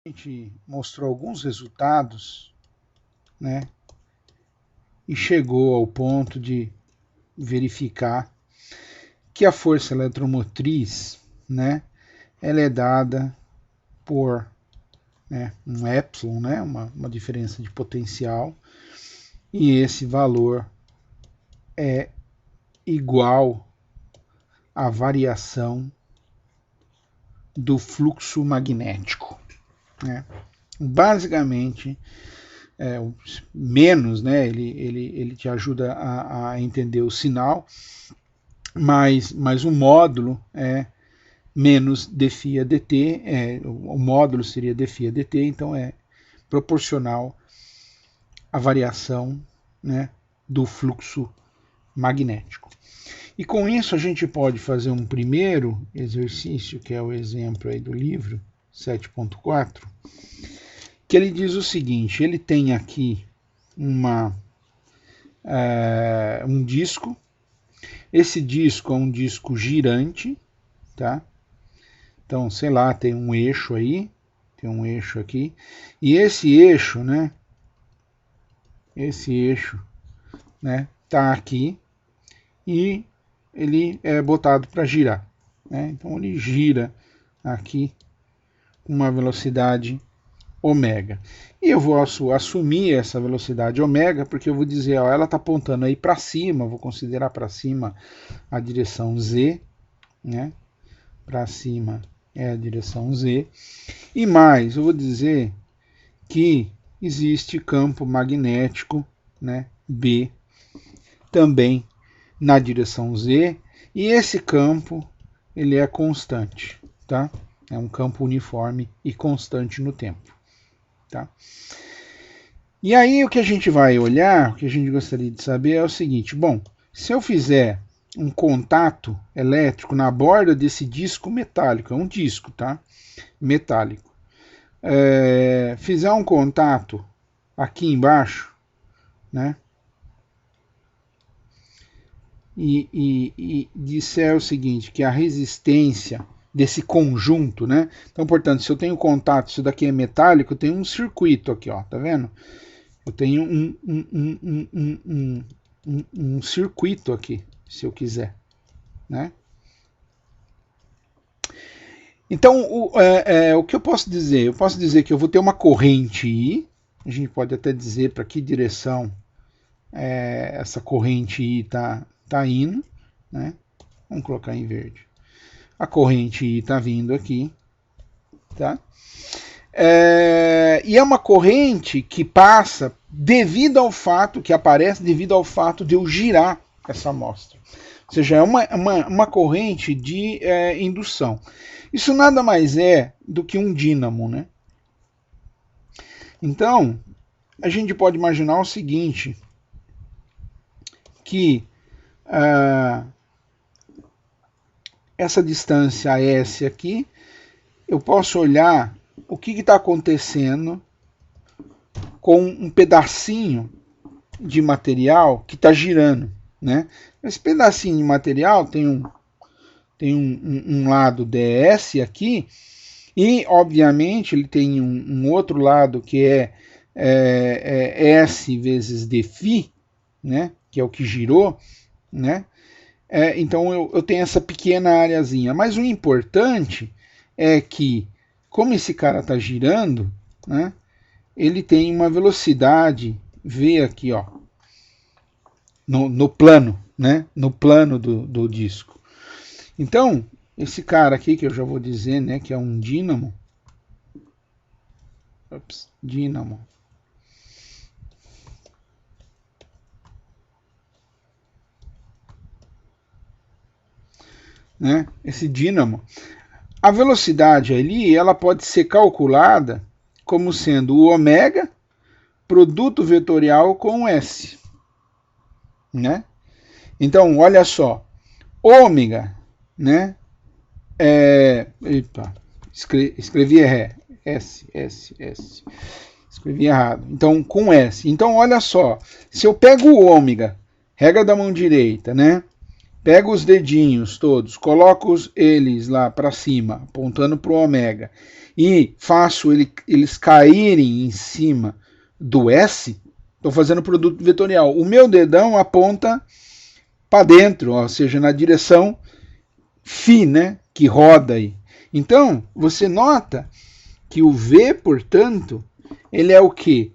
A gente mostrou alguns resultados, né, e chegou ao ponto de verificar que a força eletromotriz, né, ela é dada por, né, um epsilon, né, uma diferença de potencial, e esse valor é igual à variação do fluxo magnético, né? Basicamente, menos, né, ele te ajuda a entender o sinal, mas o módulo é menos dφ dt, o módulo seria dφ dt, então é proporcional à variação, né, do fluxo magnético. E com isso a gente pode fazer um primeiro exercício, que é o exemplo aí do livro 7.4, que ele diz o seguinte: ele tem aqui um disco. Esse disco é um disco girante, tá? Então, sei lá, tem um eixo aí, tem um eixo aqui, e esse eixo, né? Esse eixo, né? Tá aqui e ele é botado para girar, né? Então ele gira aqui com uma velocidade ômega. E eu vou assumir essa velocidade ômega, porque eu vou dizer, ó, ela está apontando aí para cima, vou considerar para cima a direção z, né? Para cima é a direção z. E mais, eu vou dizer que existe campo magnético, né, B, também na direção z, e esse campo ele é constante, tá? É um campo uniforme e constante no tempo. Tá? E aí o que a gente vai olhar, o que a gente gostaria de saber é o seguinte: bom, se eu fizer um contato elétrico na borda desse disco metálico, é um disco, tá? Metálico, fizer um contato aqui embaixo, né? E disser o seguinte, que a resistência desse conjunto, né? Então, portanto, se eu tenho contato, isso daqui é metálico, eu tenho um circuito aqui, ó, tá vendo? Eu tenho um circuito aqui, se eu quiser, né? Então, o que eu posso dizer? Eu posso dizer que eu vou ter uma corrente I, a gente pode até dizer para que direção essa corrente I tá indo, né? Vamos colocar em verde. A corrente I está vindo aqui, tá? E é uma corrente que passa devido ao fato, que aparece devido ao fato de eu girar essa amostra. Ou seja, é uma corrente de indução. Isso nada mais é do que um dínamo, né? Então, a gente pode imaginar o seguinte, que essa distância S aqui, eu posso olhar o que está acontecendo com um pedacinho de material que está girando, né? Esse pedacinho de material tem um lado ds aqui, e obviamente ele tem um outro lado que é S vezes dφ, né? Que é o que girou, né? Então eu tenho essa pequena areazinha, mas o importante é que, como esse cara está girando, né, ele tem uma velocidade v aqui, ó, no plano, né, no plano do disco. Então, esse cara aqui, que eu já vou dizer, né, que é um dínamo, dínamo, né, esse dínamo, a velocidade ali, ela pode ser calculada como sendo o ômega produto vetorial com S, né? Então, olha só, ômega, né? Escrevi S, escrevi errado. Então, com S. Então, olha só, se eu pego o ômega, regra da mão direita, né? pego os dedinhos todos, coloco eles lá para cima, apontando para o ômega, e faço eles caírem em cima do S, estou fazendo produto vetorial. O meu dedão aponta para dentro, ou seja, na direção φ, né, que roda aí. Então, você nota que o V, portanto, ele é o quê?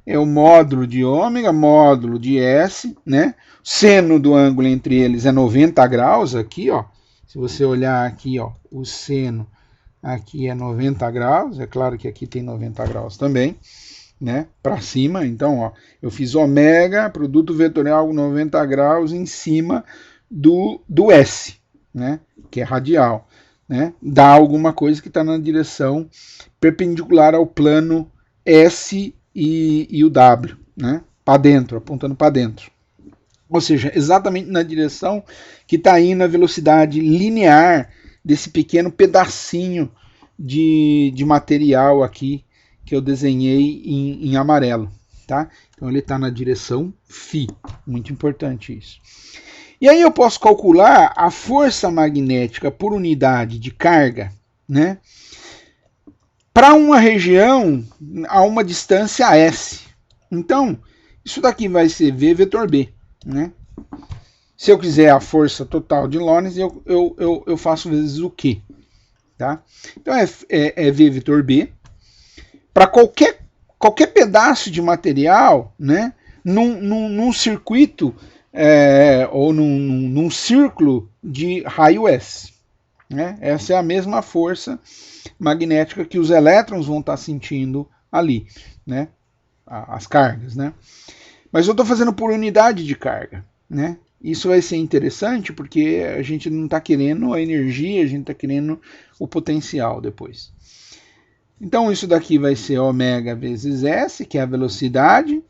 É o módulo de ômega, módulo de S, né? Seno do ângulo entre eles é 90 graus aqui, ó. Se você olhar aqui, ó, o seno aqui é 90 graus, é claro que aqui tem 90 graus também, né? Para cima, então, ó, eu fiz ômega, produto vetorial 90 graus em cima do S, né? Que é radial, né? Dá alguma coisa que está na direção perpendicular ao plano S e o W, né? Para dentro, apontando para dentro. Ou seja, exatamente na direção que está indo a velocidade linear desse pequeno pedacinho de material aqui que eu desenhei em amarelo, tá? Então ele está na direção φ, muito importante isso. E aí eu posso calcular a força magnética por unidade de carga, né? Para uma região a uma distância S. Então, isso daqui vai ser V vetor B, né? Se eu quiser a força total de Lorentz, eu faço vezes o Q, tá? Então é V vetor B. Para qualquer pedaço de material, né? Num circuito ou num círculo de raio S, né? Essa é a mesma força magnética que os elétrons vão estar sentindo ali, né? As cargas, né? Mas eu estou fazendo por unidade de carga, né? Isso vai ser interessante porque a gente não está querendo a energia, a gente está querendo o potencial depois. Então isso daqui vai ser ômega vezes S, que é a velocidade,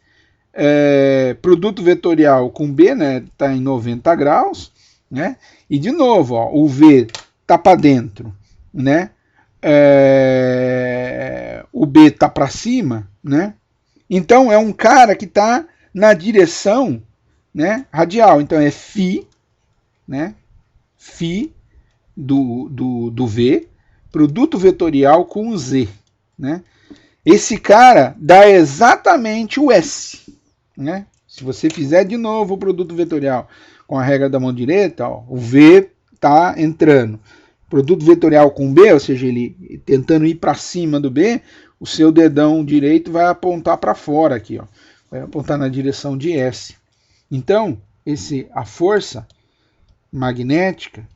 produto vetorial com B, né? Está em 90 graus, né? E de novo, ó, o V está para dentro, né? O B está para cima, né? Então é um cara que está na direção, né, radial. Então é φ, né? Φ do V, produto vetorial com Z, né? Esse cara dá exatamente o S, né? Se você fizer de novo o produto vetorial com a regra da mão direita, ó, o V está entrando. Produto vetorial com B, ou seja, ele tentando ir para cima do B, o seu dedão direito vai apontar para fora aqui, ó. Vai apontar na direção de S. Então, a força magnética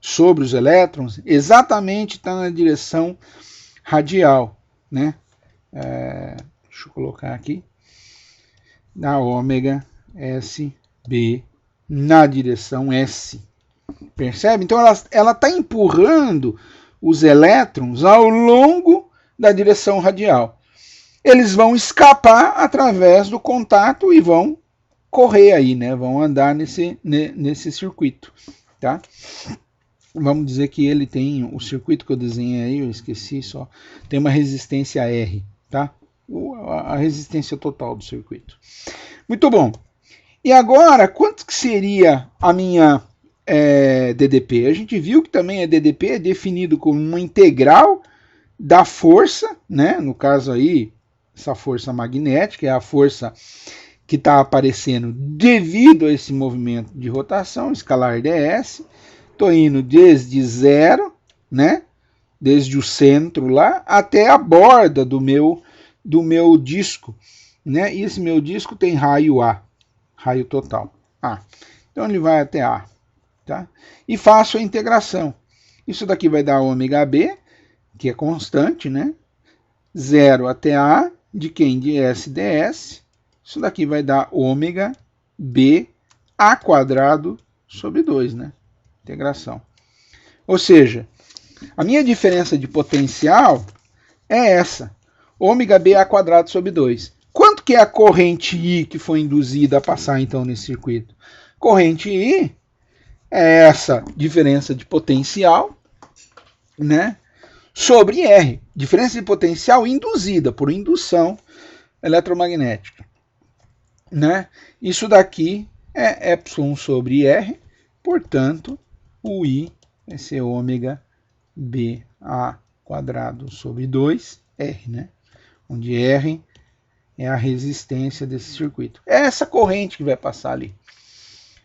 sobre os elétrons exatamente está na direção radial, né? Deixa eu colocar aqui. Na ômega SB na direção S. Percebe? Então ela está empurrando os elétrons ao longo da direção radial. Eles vão escapar através do contato e vão correr aí, né? Vão andar nesse circuito, tá? Vamos dizer que ele tem o circuito que eu desenhei aí, eu esqueci só, tem uma resistência R, tá? A resistência total do circuito. Muito bom. E agora, quanto que seria a minha DDP? A gente viu que também a DDP é definido como uma integral da força, né? No caso aí, essa força magnética é a força que está aparecendo devido a esse movimento de rotação, escalar ds. Estou indo desde zero, né? Desde o centro lá até a borda do meu disco, né? E esse meu disco tem raio A, raio total A. Então ele vai até A, tá? E faço a integração. Isso daqui vai dar ômega B, que é constante, né? 0 até A, de quem? De S ds. Isso daqui vai dar ômega B A quadrado sobre 2, né? Integração. Ou seja, a minha diferença de potencial é essa. Ômega B A quadrado sobre 2. Quanto que é a corrente I que foi induzida a passar então nesse circuito? Corrente I é essa diferença de potencial, né? Sobre R. Diferença de potencial induzida por indução eletromagnética, né? Isso daqui é epsilon sobre R, Portanto, o I vai ser ômega BA quadrado sobre 2R, né? Onde R é a resistência desse circuito. É essa corrente que vai passar ali.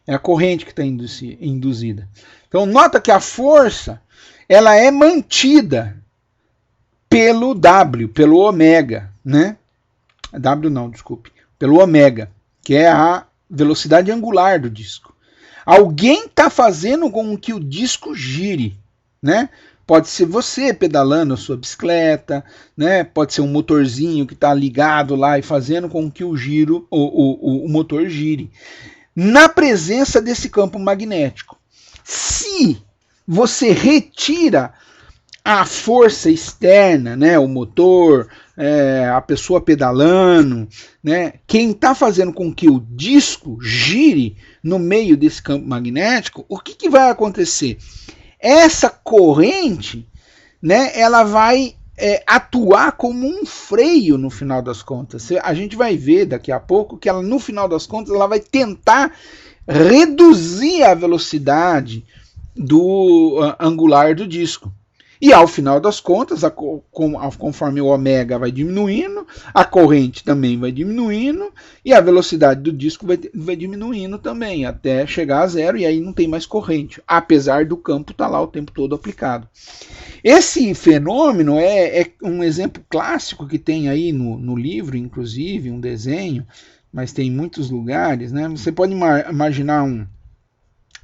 É a corrente que está induzida. Então, nota que a força ela é mantida pelo W, pelo ômega, né? W não, desculpe. Pelo ômega, que é a velocidade angular do disco. Alguém está fazendo com que o disco gire, né? Pode ser você pedalando a sua bicicleta, né? Pode ser um motorzinho que está ligado lá e fazendo com que o motor gire. Na presença desse campo magnético. Se você retira a força externa, né? O motor, a pessoa pedalando, né? Quem está fazendo com que o disco gire no meio desse campo magnético, o que vai acontecer? Essa corrente, né, ela vai atuar como um freio no final das contas. A gente vai ver daqui a pouco que ela, no final das contas, ela vai tentar reduzir a velocidade do angular do disco. E ao final das contas, conforme o ômega vai diminuindo, a corrente também vai diminuindo e a velocidade do disco vai diminuindo também, até chegar a zero, e aí não tem mais corrente, apesar do campo estar lá o tempo todo aplicado. Esse fenômeno é um exemplo clássico que tem aí no livro, inclusive, um desenho, mas tem em muitos lugares, né? Você pode imaginar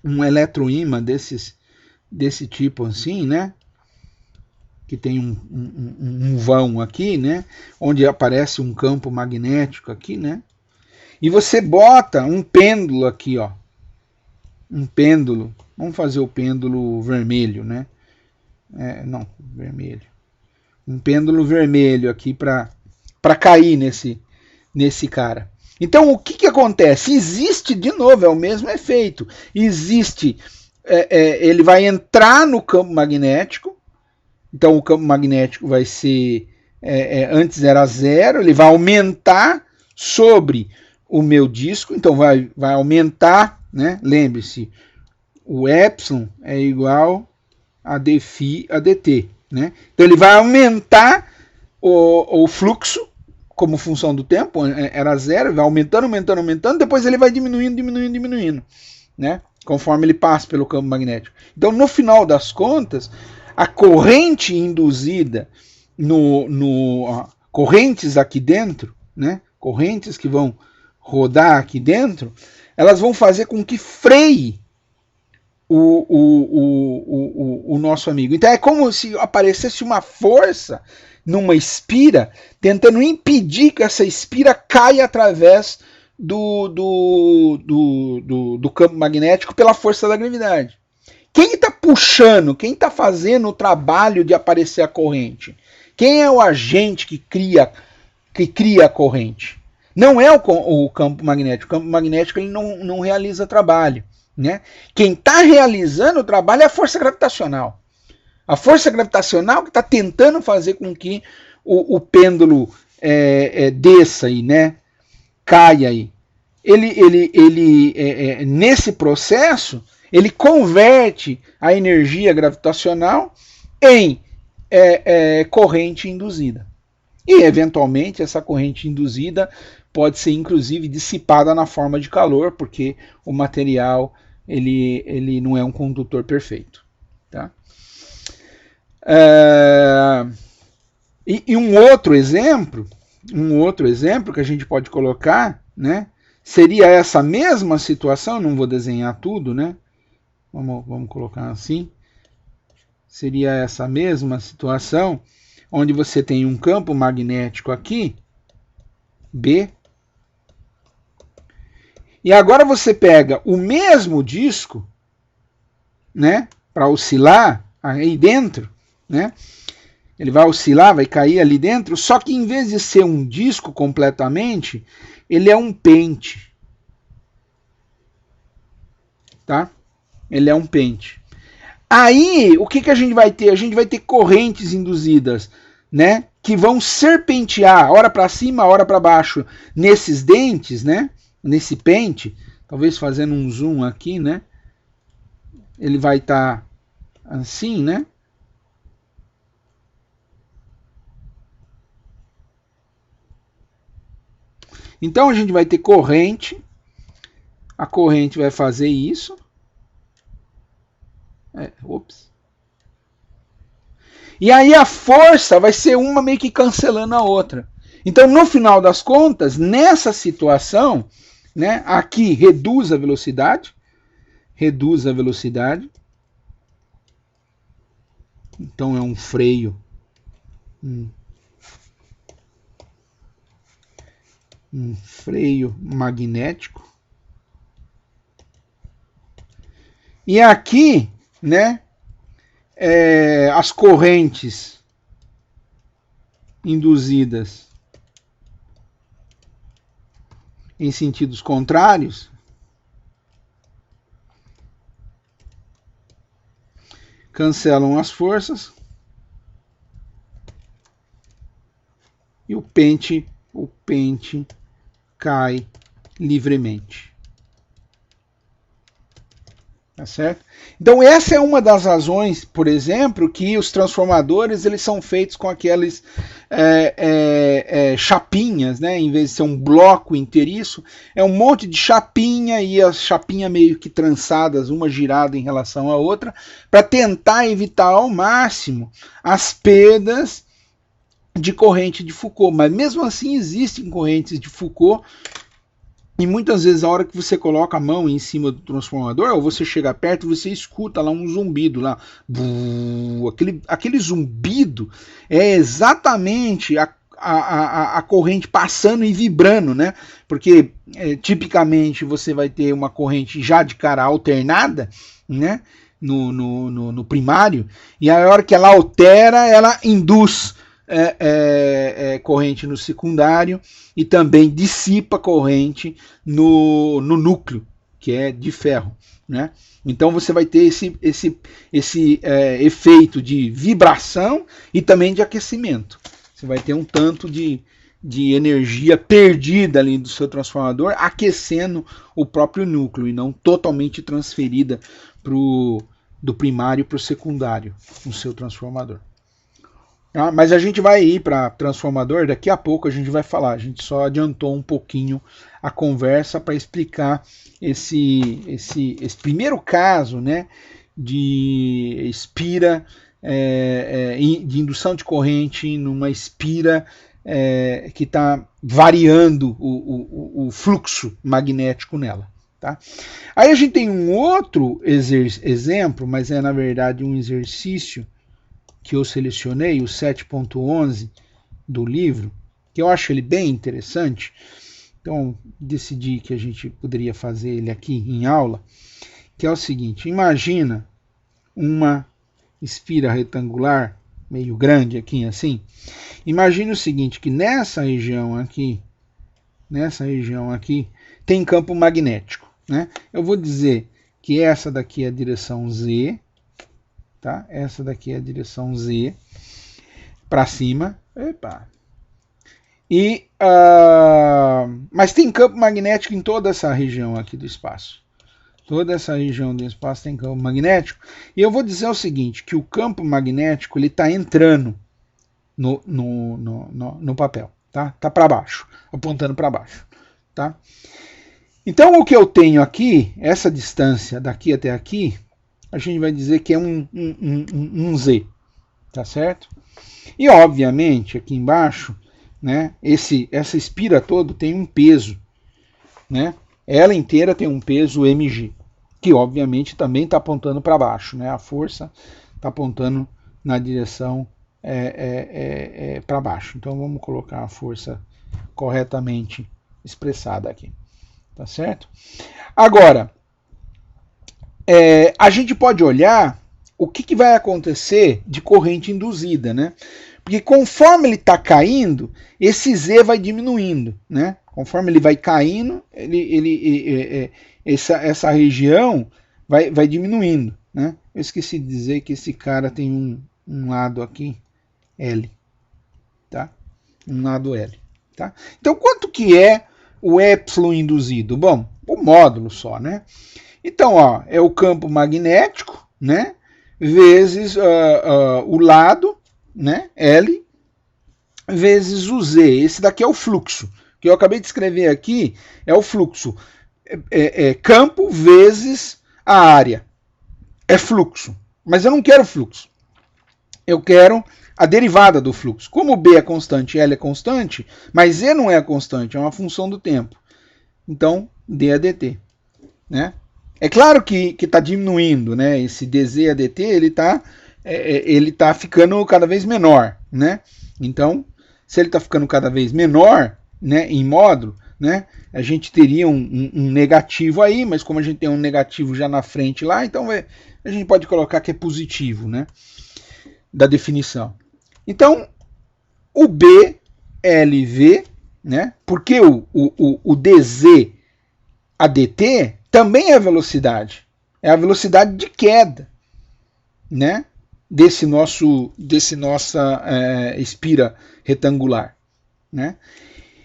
um eletroímã desse tipo assim, né? Que tem um vão aqui, né? Onde aparece um campo magnético aqui, né? E você bota um pêndulo aqui, ó. Um pêndulo. Vamos fazer o pêndulo vermelho, né? Não, vermelho. Um pêndulo vermelho aqui para cair nesse cara. Então, o que acontece? Existe, de novo, é o mesmo efeito. Existe, ele vai entrar no campo magnético. Então o campo magnético vai ser, antes era zero, ele vai aumentar sobre o meu disco, então vai aumentar, né? Lembre-se, o epsilon é igual a dφ a dt, né? Então ele vai aumentar o fluxo como função do tempo, era zero, vai aumentando, depois ele vai diminuindo, né? Conforme ele passa pelo campo magnético. Então no final das contas, a corrente induzida correntes aqui dentro, né? Correntes que vão rodar aqui dentro, elas vão fazer com que freie o nosso amigo. Então é como se aparecesse uma força numa espira, tentando impedir que essa espira caia através do campo magnético pela força da gravidade. Quem está puxando, quem está fazendo o trabalho de aparecer a corrente? Quem é o agente que cria a corrente? Não é o campo magnético. O campo magnético ele não realiza trabalho, né? Quem está realizando o trabalho é a força gravitacional. A força gravitacional que está tentando fazer com que o pêndulo desça aí, né? Caia aí. Ele nesse processo, ele converte a energia gravitacional em corrente induzida. E, eventualmente, essa corrente induzida pode ser, inclusive, dissipada na forma de calor, porque o material ele não é um condutor perfeito. Tá? E um outro exemplo que a gente pode colocar, né, seria essa mesma situação, não vou desenhar tudo, né? Vamos colocar assim. Seria essa mesma situação, onde você tem um campo magnético aqui, B, e agora você pega o mesmo disco, né, para oscilar aí dentro, né? Ele vai oscilar, vai cair ali dentro, só que em vez de ser um disco completamente, ele é um pente. Tá? Ele é um pente. Aí, o que a gente vai ter? A gente vai ter correntes induzidas, né, que vão serpentear, hora para cima, hora para baixo, nesses dentes, né, nesse pente, talvez fazendo um zoom aqui, né, ele vai estar assim, né? Então a gente vai ter corrente, a corrente vai fazer isso. Ops. E aí a força vai ser uma meio que cancelando a outra. Então, no final das contas, nessa situação, né, aqui reduz a velocidade. Então é um freio. Um freio magnético. E aqui, né, as correntes induzidas em sentidos contrários cancelam as forças e o pente cai livremente. Tá certo? Então essa é uma das razões, por exemplo, que os transformadores eles são feitos com aqueles chapinhas, né? Em vez de ser um bloco inteiriço, é um monte de chapinha e as chapinhas meio que trançadas, uma girada em relação à outra, para tentar evitar ao máximo as perdas de corrente de Foucault. Mas mesmo assim existem correntes de Foucault. E muitas vezes a hora que você coloca a mão em cima do transformador, ou você chega perto, você escuta lá um zumbido lá. Aquele zumbido é exatamente a corrente passando e vibrando, né? Porque tipicamente você vai ter uma corrente já de cara alternada, né? No primário, e a hora que ela altera, ela induz corrente no secundário e também dissipa corrente no núcleo, que é de ferro, né? Então você vai ter esse efeito de vibração e também de aquecimento. Você vai ter um tanto de energia perdida ali do seu transformador, aquecendo o próprio núcleo e não totalmente transferida do primário para o secundário no seu transformador. Mas a gente vai ir para transformador, daqui a pouco a gente vai falar. A gente só adiantou um pouquinho a conversa para explicar esse primeiro caso, né, de espira, de indução de corrente numa espira que está variando o fluxo magnético nela. Tá? Aí a gente tem um outro exemplo, mas é na verdade um exercício que eu selecionei, o 7.11 do livro, que eu acho ele bem interessante. Então, decidi que a gente poderia fazer ele aqui em aula, que é o seguinte: imagina uma espira retangular, meio grande aqui assim. Imagine o seguinte, que nessa região aqui, tem campo magnético, né? Eu vou dizer que essa daqui é a direção Z, tá? Essa daqui é a direção Z para cima. Epa. Mas tem campo magnético em toda essa região aqui do espaço. Toda essa região do espaço tem campo magnético. E eu vou dizer o seguinte, que o campo magnético ele está entrando no papel. Tá para baixo, apontando para baixo. Tá? Então o que eu tenho aqui, essa distância daqui até aqui, a gente vai dizer que é um Z, tá certo? E obviamente aqui embaixo, né, essa espira toda tem um peso, né? Ela inteira tem um peso mg, que obviamente também está apontando para baixo, né? A força está apontando na direção para baixo. Então vamos colocar a força corretamente expressada aqui, tá certo? Agora, a gente pode olhar o que vai acontecer de corrente induzida, né? Porque conforme ele está caindo, esse Z vai diminuindo, né? Conforme ele vai caindo, essa região vai diminuindo, né? Eu esqueci de dizer que esse cara tem um lado aqui, L, tá? Um lado L, tá? Então, quanto que é o epsilon induzido? Bom, o módulo só, né? Então, ó, é o campo magnético, né, vezes o lado, né, L, vezes o Z. Esse daqui é o fluxo. O que eu acabei de escrever aqui é o fluxo. Campo vezes a área. É fluxo. Mas eu não quero fluxo. Eu quero a derivada do fluxo. Como B é constante e L é constante, mas E não é constante, é uma função do tempo. Então, D é dt. Né? É claro que está diminuindo, né? Esse dz a dt ele tá ficando cada vez menor. Né? Então, se ele está ficando cada vez menor, né, em módulo, né, a gente teria um negativo aí, mas como a gente tem um negativo já na frente lá, então a gente pode colocar que é positivo, né, da definição. Então, o BLV, né, porque o dz a dt também é velocidade, é a velocidade de queda, né, desse nossa espira retangular, né?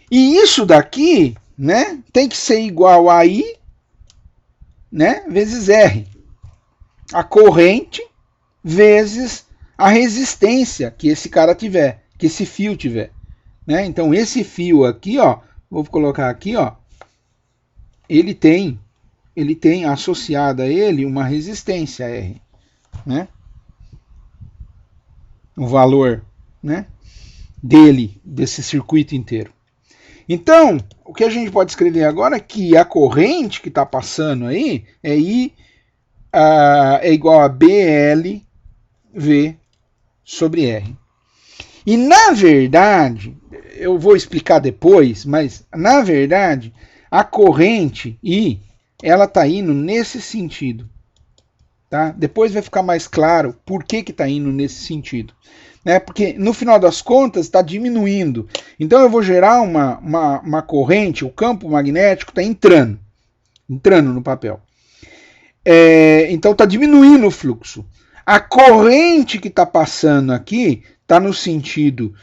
E isso daqui, né, tem que ser igual a I, né, vezes R, a corrente vezes a resistência que esse cara tiver, que esse fio tiver, né? Então esse fio aqui, ó, vou colocar aqui, ó, ele tem associada a ele uma resistência R, né? O valor, né, desse circuito inteiro. Então, o que a gente pode escrever agora é que a corrente que está passando aí é I é igual a BLV sobre R. E na verdade, eu vou explicar depois, mas na verdade, a corrente I, ela está indo nesse sentido. Tá? Depois vai ficar mais claro por que está indo nesse sentido. Né? Porque no final das contas está diminuindo. Então eu vou gerar uma corrente, o campo magnético está entrando no papel. Então está diminuindo o fluxo. A corrente que está passando aqui está no sentido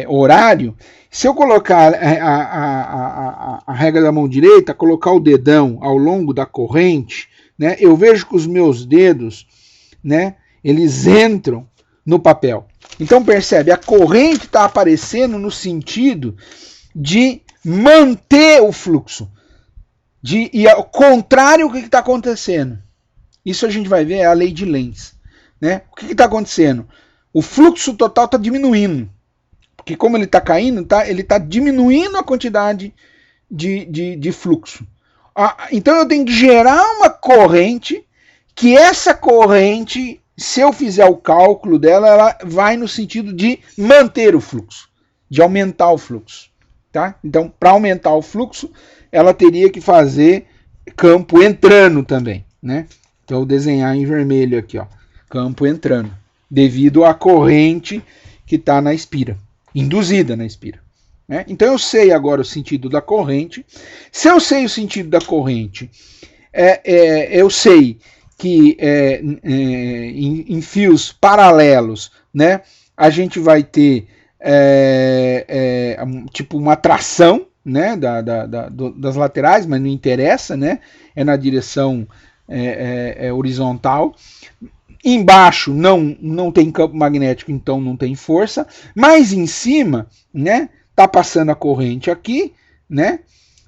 horário. Se eu colocar a regra da mão direita, colocar o dedão ao longo da corrente, né, eu vejo que os meus dedos, né, eles entram no papel. Então percebe, a corrente está aparecendo no sentido de manter o fluxo. E ao contrário, o que está acontecendo? Isso a gente vai ver, é a lei de Lenz. Né? O que está acontecendo? O fluxo total está diminuindo. Porque como ele está caindo, ele está diminuindo a quantidade de fluxo. Então eu tenho que gerar uma corrente, que essa corrente, se eu fizer o cálculo dela, ela vai no sentido de manter o fluxo, de aumentar o fluxo. Tá? Então, para aumentar o fluxo, ela teria que fazer campo entrando também. Né? Então, eu vou desenhar em vermelho aqui, ó, campo entrando, devido à corrente que está na espira, induzida na espira. Né? Então eu sei agora o sentido da corrente. Se eu sei o sentido da corrente, eu sei que em fios paralelos, né, a gente vai ter tipo uma tração, né, das laterais, mas não interessa, né, é na direção horizontal. Embaixo não tem campo magnético, então não tem força, mas em cima, né, está passando a corrente aqui, né,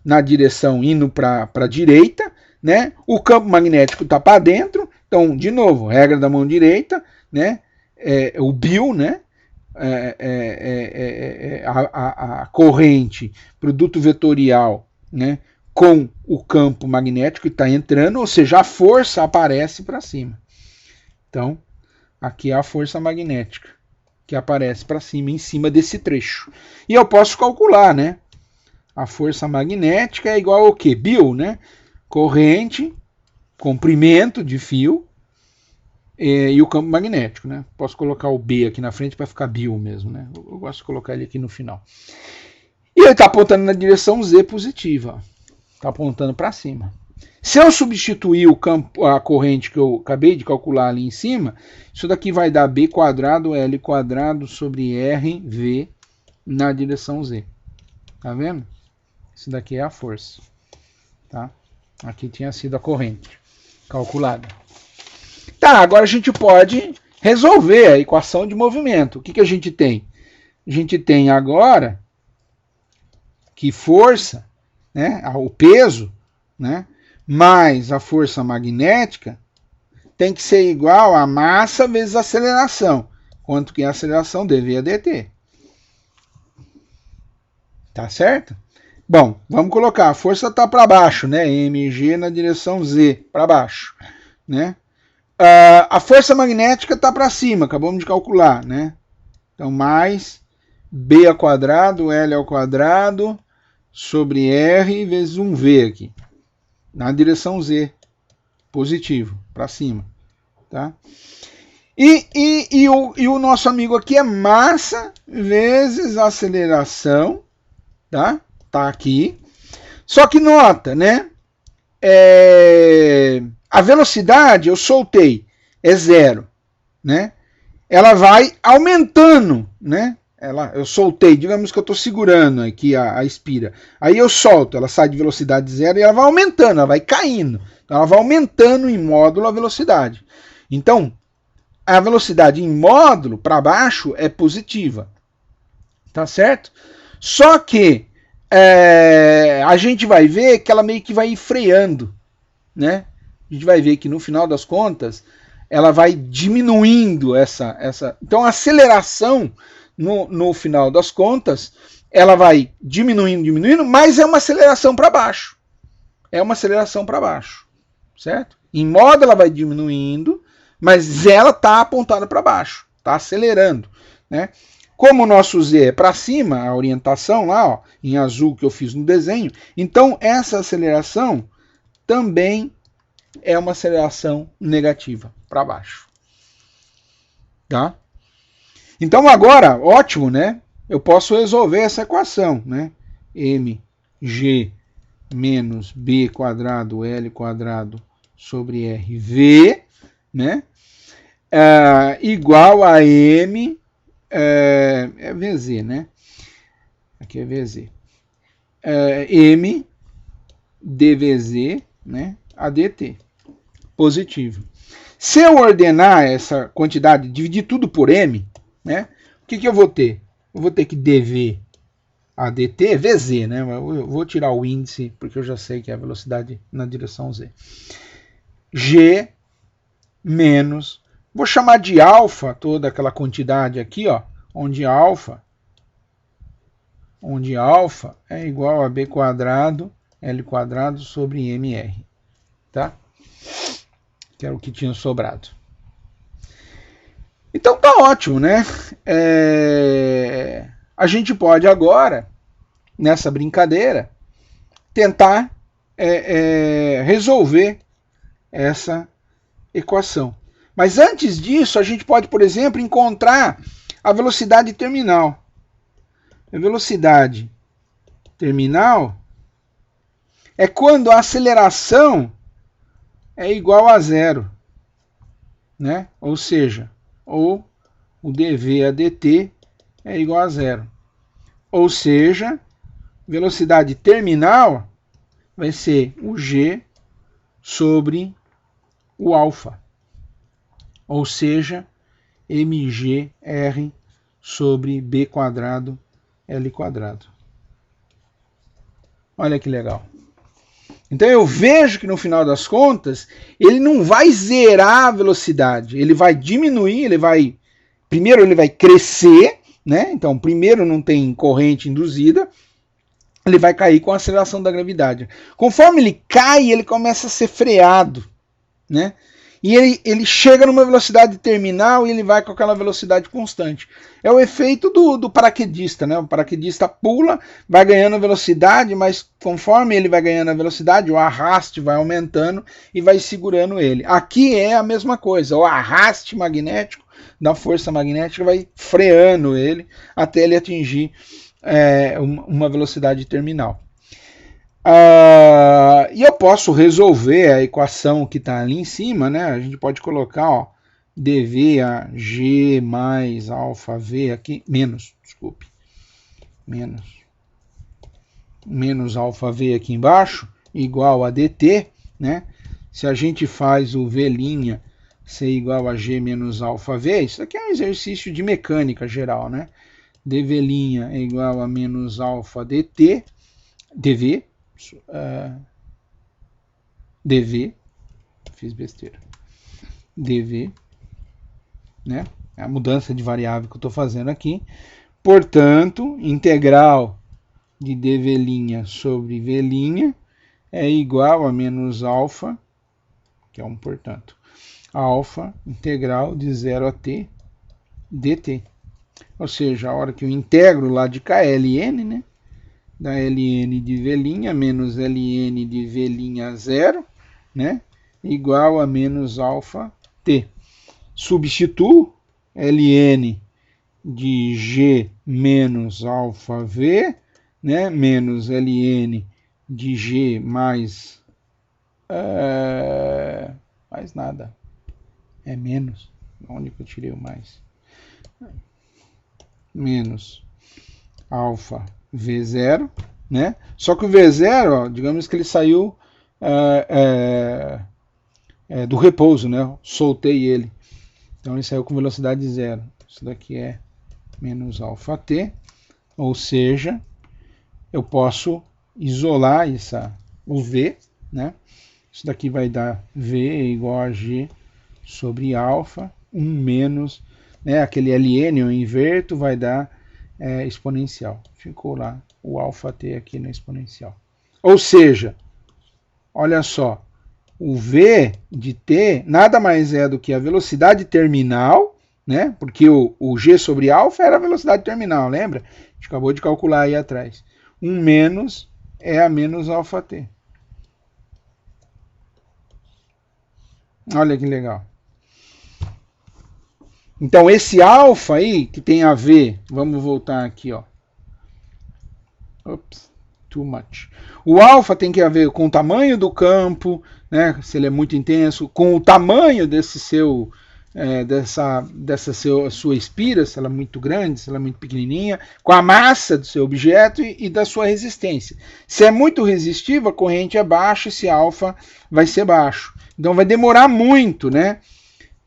na direção indo para a direita, né, o campo magnético está para dentro, então, de novo, regra da mão direita, né, o Bill, né, a corrente, produto vetorial, né, com o campo magnético que está entrando, ou seja, a força aparece para cima. Então, aqui é a força magnética que aparece para cima, em cima desse trecho. E eu posso calcular, né? A força magnética é igual ao quê? Bill, né? Corrente, comprimento de fio e o campo magnético, né? Posso colocar o B aqui na frente para ficar Bill mesmo, né? Eu gosto de colocar ele aqui no final. E ele está apontando na direção Z positiva. Está apontando para cima. Se eu substituir a corrente que eu acabei de calcular ali em cima, isso daqui vai dar B quadrado L quadrado sobre RV na direção Z. Tá vendo? Isso daqui é a força. Tá? Aqui tinha sido a corrente calculada. Tá, agora a gente pode resolver a equação de movimento. O que a gente tem? A gente tem agora que força, né, o peso, né, mais a força magnética tem que ser igual a massa vezes a aceleração. Quanto que é a aceleração? dV a dt. Tá certo? Bom, vamos colocar. A força está para baixo, né? mg na direção z, para baixo, né? A força magnética está para cima, acabamos de calcular, né? Então, mais b ao quadrado, L ao quadrado, sobre R vezes 1V aqui. Na direção Z. Positivo, para cima. Tá? E o nosso amigo aqui é massa vezes aceleração. Tá? Tá aqui. Só que nota, né? A velocidade eu soltei, é zero, né? Ela vai aumentando, né? Eu soltei, digamos que eu estou segurando aqui a espira. Aí eu solto, ela sai de velocidade zero e ela vai aumentando, ela vai caindo. Então ela vai aumentando em módulo a velocidade. Então, a velocidade em módulo para baixo é positiva. Tá certo? Só que a gente vai ver que ela meio que vai ir freando, né? A gente vai ver que no final das contas ela vai diminuindo essa. Então a aceleração no final das contas ela vai diminuindo, mas é uma aceleração para baixo. É uma aceleração para baixo, certo? Em modo ela vai diminuindo, mas ela está apontada para baixo, está acelerando, né? Como o nosso Z é para cima, a orientação lá, ó, em azul que eu fiz no desenho, então essa aceleração também é uma aceleração negativa, para baixo. Tá? Então agora, ótimo, né? Eu posso resolver essa equação, né? mg menos b quadrado L quadrado sobre RV, né? Igual a m, é VZ, né? Aqui é VZ. M dVz, né? A dt. Positivo. Se eu ordenar essa quantidade, dividir tudo por m, né? O que eu vou ter? Eu vou ter que dv a dt, vz, né? Eu vou tirar o índice, porque eu já sei que é a velocidade na direção z. G menos, vou chamar de alfa toda aquela quantidade aqui, ó, onde alfa é igual a b quadrado, L quadrado sobre mr, tá? Que era o que tinha sobrado. Então tá ótimo, né? A gente pode agora, nessa brincadeira, tentar resolver essa equação. Mas antes disso, a gente pode, por exemplo, encontrar a velocidade terminal. A velocidade terminal é quando a aceleração é igual a zero, né? Ou seja, o dv a dt é igual a zero. Ou seja, velocidade terminal vai ser o g sobre o alfa. Ou seja, mgr sobre b quadrado L quadrado. Olha que legal. Então eu vejo que no final das contas, ele não vai zerar a velocidade, ele vai diminuir, primeiro ele vai crescer, né? Então primeiro não tem corrente induzida, ele vai cair com a aceleração da gravidade. Conforme ele cai, ele começa a ser freado, né? E ele chega numa velocidade terminal e ele vai com aquela velocidade constante. É o efeito do paraquedista, né? O paraquedista pula, vai ganhando velocidade, mas conforme ele vai ganhando a velocidade, o arraste vai aumentando e vai segurando ele. Aqui é a mesma coisa, o arraste magnético da força magnética vai freando ele até ele atingir uma velocidade terminal. E eu posso resolver a equação que está ali em cima, né? A gente pode colocar, ó, dv a g mais alfa v aqui, menos alfa v aqui embaixo, igual a dt, né? Se a gente faz o V' ser igual a G menos alfa V, isso aqui é um exercício de mecânica geral, né? dV' é igual a menos alfa dt, dV, dV, fiz besteira, dV, né? É a mudança de variável que eu estou fazendo aqui. Portanto, integral de dV' sobre V' é igual a menos alfa, que é um portanto, alfa integral de 0 a t dt. Ou seja, a hora que eu integro lá de cá, ln, né? Da ln de V' menos ln de V' 0, né? Igual a menos alfa t. Substituo ln de g menos alfa v, né? Menos ln de g mais nada. É menos. Onde que eu tirei o mais? Menos alfa V0, né? Só que o V0, ó, digamos que ele saiu do repouso, né? Soltei ele. Então ele saiu com velocidade zero. Isso daqui é menos alfa t, ou seja, eu posso isolar o V, né? Isso daqui vai dar V igual a G sobre alfa, 1 menos, né? Aquele ln eu inverto, vai dar exponencial. Ficou lá o alfa t aqui na exponencial. Ou seja, olha só, o V de t nada mais é do que a velocidade terminal, né? Porque o g sobre alfa era a velocidade terminal, lembra? A gente acabou de calcular aí atrás. 1 menos é a menos alfa t. Olha que legal. Então esse alfa aí, que tem a ver, vamos voltar aqui, ó. Ops, too much. O alfa tem que ver com o tamanho do campo, né, se ele é muito intenso, com o tamanho desse seu, sua espira, se ela é muito grande, se ela é muito pequenininha, com a massa do seu objeto e da sua resistência. Se é muito resistivo, a corrente é baixa, esse alfa vai ser baixo. Então vai demorar muito, né?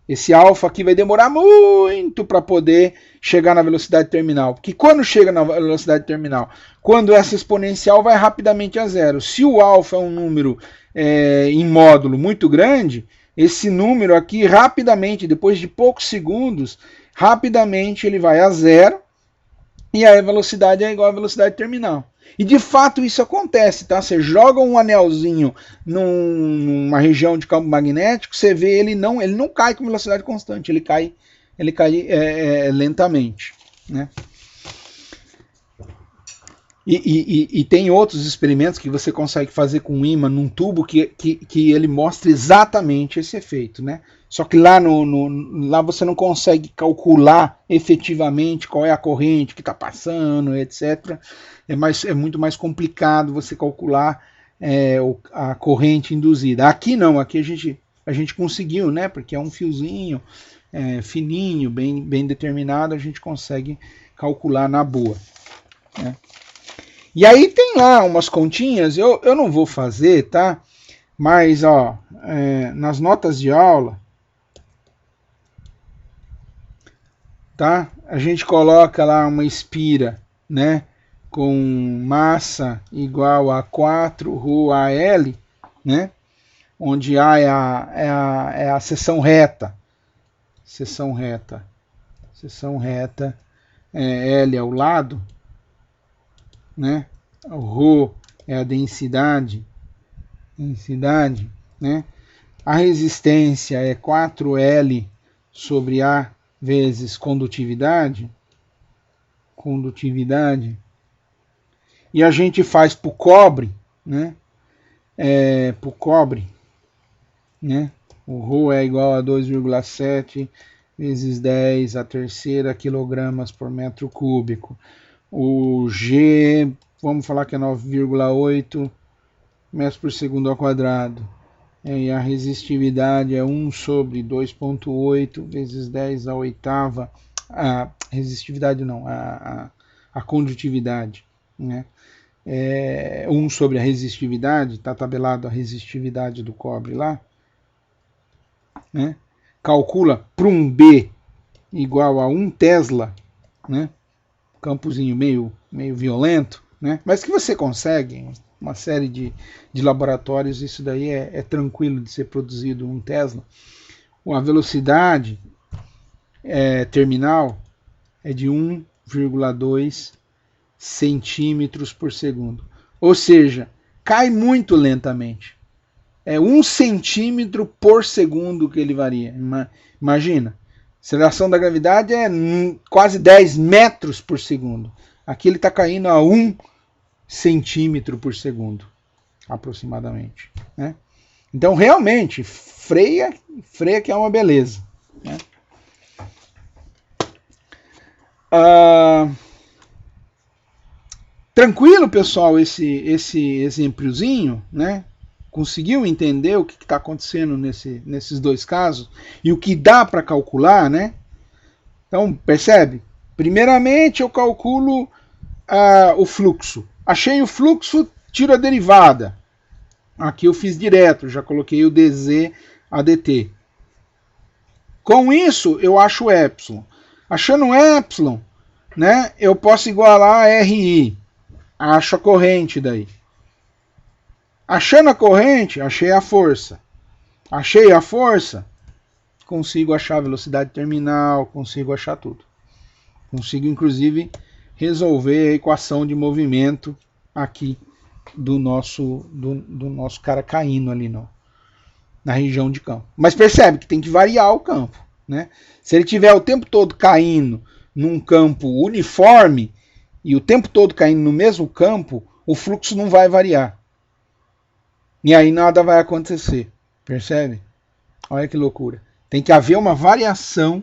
Esse alfa aqui vai demorar muito para poder chegar na velocidade terminal. Porque quando chega na velocidade terminal, quando essa exponencial vai rapidamente a zero. Se o alfa é um número em módulo muito grande, esse número aqui rapidamente, depois de poucos segundos, rapidamente ele vai a zero e a velocidade é igual à velocidade terminal. E de fato isso acontece, tá? Você joga um anelzinho numa região de campo magnético, você vê ele não cai com velocidade constante, ele cai lentamente, né? E tem outros experimentos que você consegue fazer com um ímã num tubo que ele mostra exatamente esse efeito, né? Só que lá você não consegue calcular efetivamente qual é a corrente que está passando, etc. É muito mais complicado você calcular a corrente induzida. Aqui não, aqui a gente conseguiu, né? Porque é um fiozinho fininho, bem determinado, a gente consegue calcular na boa, né? E aí tem lá umas continhas, eu não vou fazer, tá? Mas, ó, nas notas de aula, tá? A gente coloca lá uma espira, né? Com massa igual a 4 ρAl, né? Onde A é a seção reta. Seção reta. L ao lado, né? O ρ é a densidade, né? A resistência é 4L sobre A vezes condutividade, e a gente faz para o cobre, né? Para o cobre, né? O ρ é igual a 2,7 vezes 10 a terceira quilogramas por metro cúbico. O G, vamos falar que é 9,8 metros por segundo ao quadrado. E a resistividade é 1 sobre 2,8 vezes 10 a oitava. A resistividade não, a condutividade, né? 1 sobre a resistividade, está tabelado a resistividade do cobre lá, né? Calcula para um B igual a 1 Tesla, né? Campozinho meio violento, né? Mas que você consegue, uma série de laboratórios, isso daí é tranquilo de ser produzido 1 Tesla. A velocidade terminal é de 1,2 centímetros por segundo. Ou seja, cai muito lentamente. É 1 centímetro por segundo que ele varia. Imagina, a aceleração da gravidade é quase 10 metros por segundo. Aqui ele está caindo a 1 centímetro por segundo, aproximadamente, né? Então, realmente, freia que é uma beleza, né? Tranquilo, pessoal, esse exemplozinho, né? Conseguiu entender o que está acontecendo nesses dois casos e o que dá para calcular, né? Então, percebe? Primeiramente, eu calculo o fluxo. Achei o fluxo, tiro a derivada. Aqui eu fiz direto, já coloquei o dz a dt. Com isso, eu acho o epsilon. Achando o epsilon, né, eu posso igualar a RI. Acho a corrente daí. Achando a corrente, achei a força. Achei a força, consigo achar a velocidade terminal, consigo achar tudo. Consigo, inclusive, resolver a equação de movimento aqui do nosso cara caindo ali na região de campo. Mas percebe que tem que variar o campo, né? Se ele tiver o tempo todo caindo num campo uniforme e o tempo todo caindo no mesmo campo, o fluxo não vai variar. E aí nada vai acontecer, percebe? Olha que loucura. Tem que haver uma variação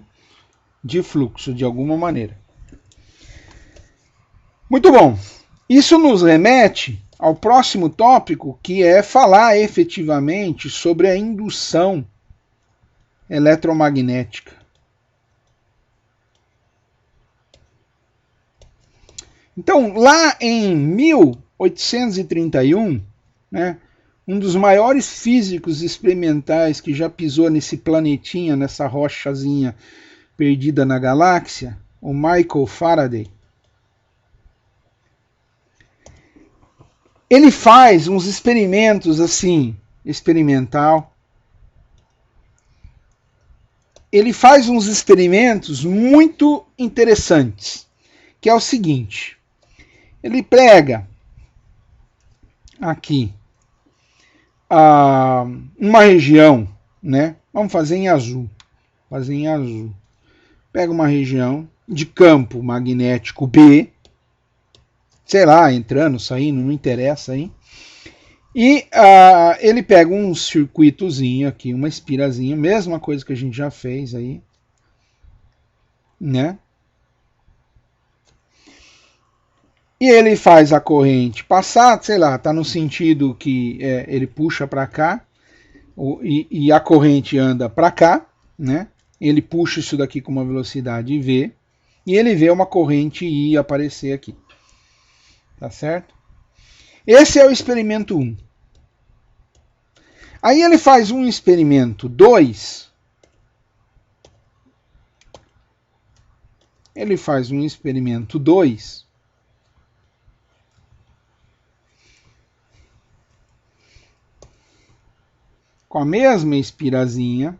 de fluxo de alguma maneira. Muito bom. Isso nos remete ao próximo tópico, que é falar efetivamente sobre a indução eletromagnética. Então, lá em 1831, né, um dos maiores físicos experimentais que já pisou nesse planetinha, nessa rochazinha perdida na galáxia, o Michael Faraday, ele faz uns experimentos assim, experimental. Ele faz uns experimentos muito interessantes, que é o seguinte. Ele prega aqui uma região, né? Vamos fazer em azul. Pega uma região de campo magnético B, sei lá, entrando, saindo, não interessa aí. E ele pega um circuitozinho aqui, uma espirazinha, mesma coisa que a gente já fez aí, né? E ele faz a corrente passar, sei lá, está no sentido que ele puxa para cá, e a corrente anda para cá, né? Ele puxa isso daqui com uma velocidade v, e ele vê uma corrente I aparecer aqui. Tá certo? Esse é o experimento 1. Aí ele faz um experimento 2. Ele faz um experimento 2. Com a mesma espirazinha,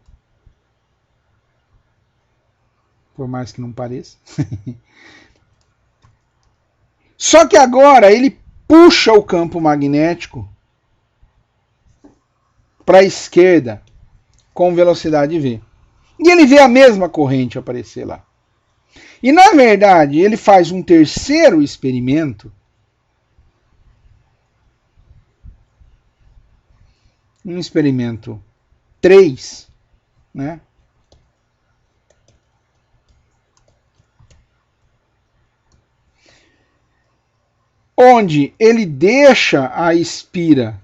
por mais que não pareça. Só que agora ele puxa o campo magnético para a esquerda com velocidade v. E ele vê a mesma corrente aparecer lá. E na verdade ele faz um terceiro experimento, um experimento 3, né? Onde ele deixa a espira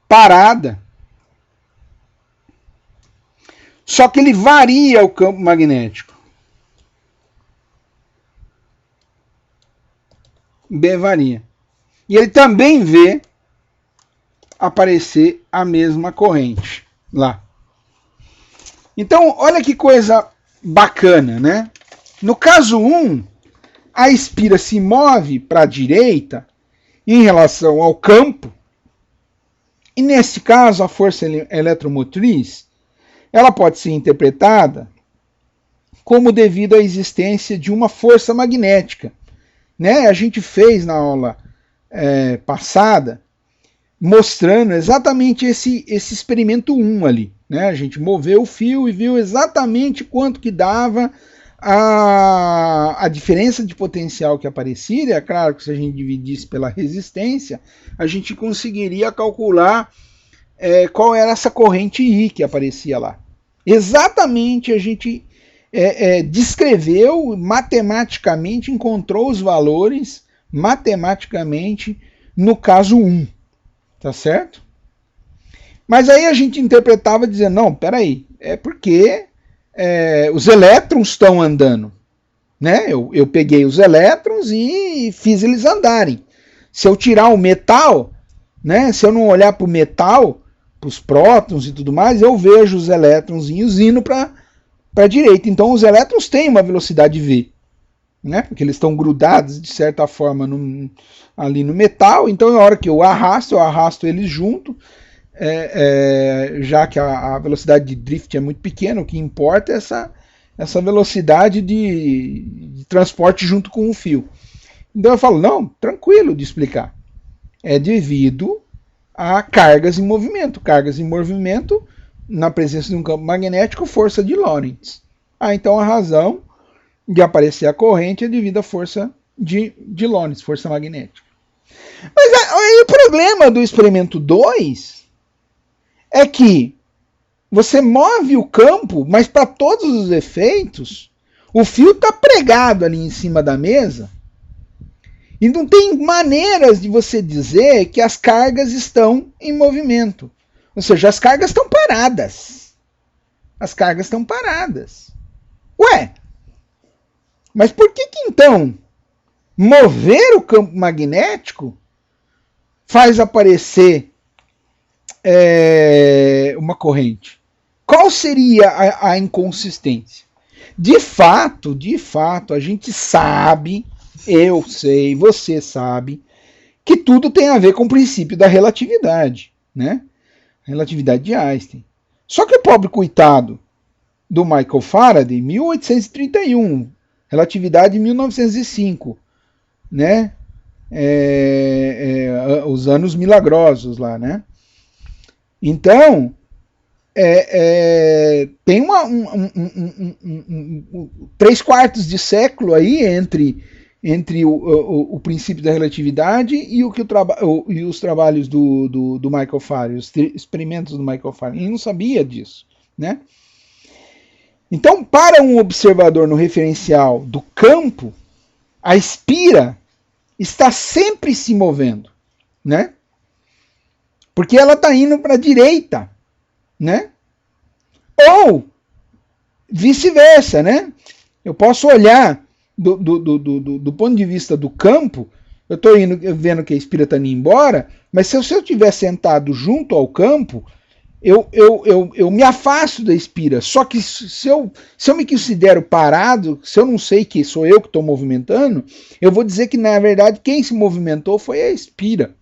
parada, só que ele varia o campo magnético. B varia. E ele também vê aparecer a mesma corrente lá. Então, olha que coisa bacana, né? No caso 1, a espira se move para a direita em relação ao campo, e nesse caso a força eletromotriz ela pode ser interpretada como devido à existência de uma força magnética. Né? A gente fez na aula passada mostrando exatamente esse experimento 1 ali. Né? A gente moveu o fio e viu exatamente quanto que dava a diferença de potencial que aparecia. É claro que se a gente dividisse pela resistência, a gente conseguiria calcular qual era essa corrente I que aparecia lá. Exatamente a gente descreveu matematicamente, encontrou os valores matematicamente no caso 1. Tá certo? Mas aí a gente interpretava dizendo, não, peraí, é porque os elétrons estão andando. Né? Eu peguei os elétrons e fiz eles andarem. Se eu tirar o metal, né? Se eu não olhar para o metal, para os prótons e tudo mais, eu vejo os elétronzinhos indo para a direita. Então os elétrons têm uma velocidade V. Né? Porque eles estão grudados de certa forma ali no metal, então na hora que eu arrasto eles junto, já que a velocidade de drift é muito pequena, o que importa é essa velocidade de transporte junto com o fio. Então eu falo, não, tranquilo de explicar. É devido a cargas em movimento. Cargas em movimento, na presença de um campo magnético, força de Lorentz. Então a razão de aparecer a corrente é devido à força de Lorentz, força magnética. Mas aí o problema do experimento 2 é que você move o campo, mas para todos os efeitos, o fio está pregado ali em cima da mesa e não tem maneiras de você dizer que as cargas estão em movimento. Ou seja, as cargas estão paradas. As cargas estão paradas. Ué, mas por que então mover o campo magnético faz aparecer uma corrente? Qual seria a inconsistência? De fato, a gente sabe, eu sei, você sabe, que tudo tem a ver com o princípio da relatividade, né? Relatividade de Einstein. Só que o pobre coitado do Michael Faraday, 1831, relatividade em 1905, né? Os anos milagrosos lá, né? Então, tem 3/4 de século aí entre o princípio da relatividade e os trabalhos do Michael Faraday, os experimentos do Michael Faraday. Ele não sabia disso, né? Então, para um observador no referencial do campo, a espira está sempre se movendo, né? Porque ela está indo para a direita, né? Ou vice-versa, né? Eu posso olhar do ponto de vista do campo, eu estou vendo que a espira está indo embora, mas se eu estiver sentado junto ao campo, eu me afasto da espira. Só que se eu me considero parado, se eu não sei que sou eu que estou movimentando, eu vou dizer que, na verdade, quem se movimentou foi a espira.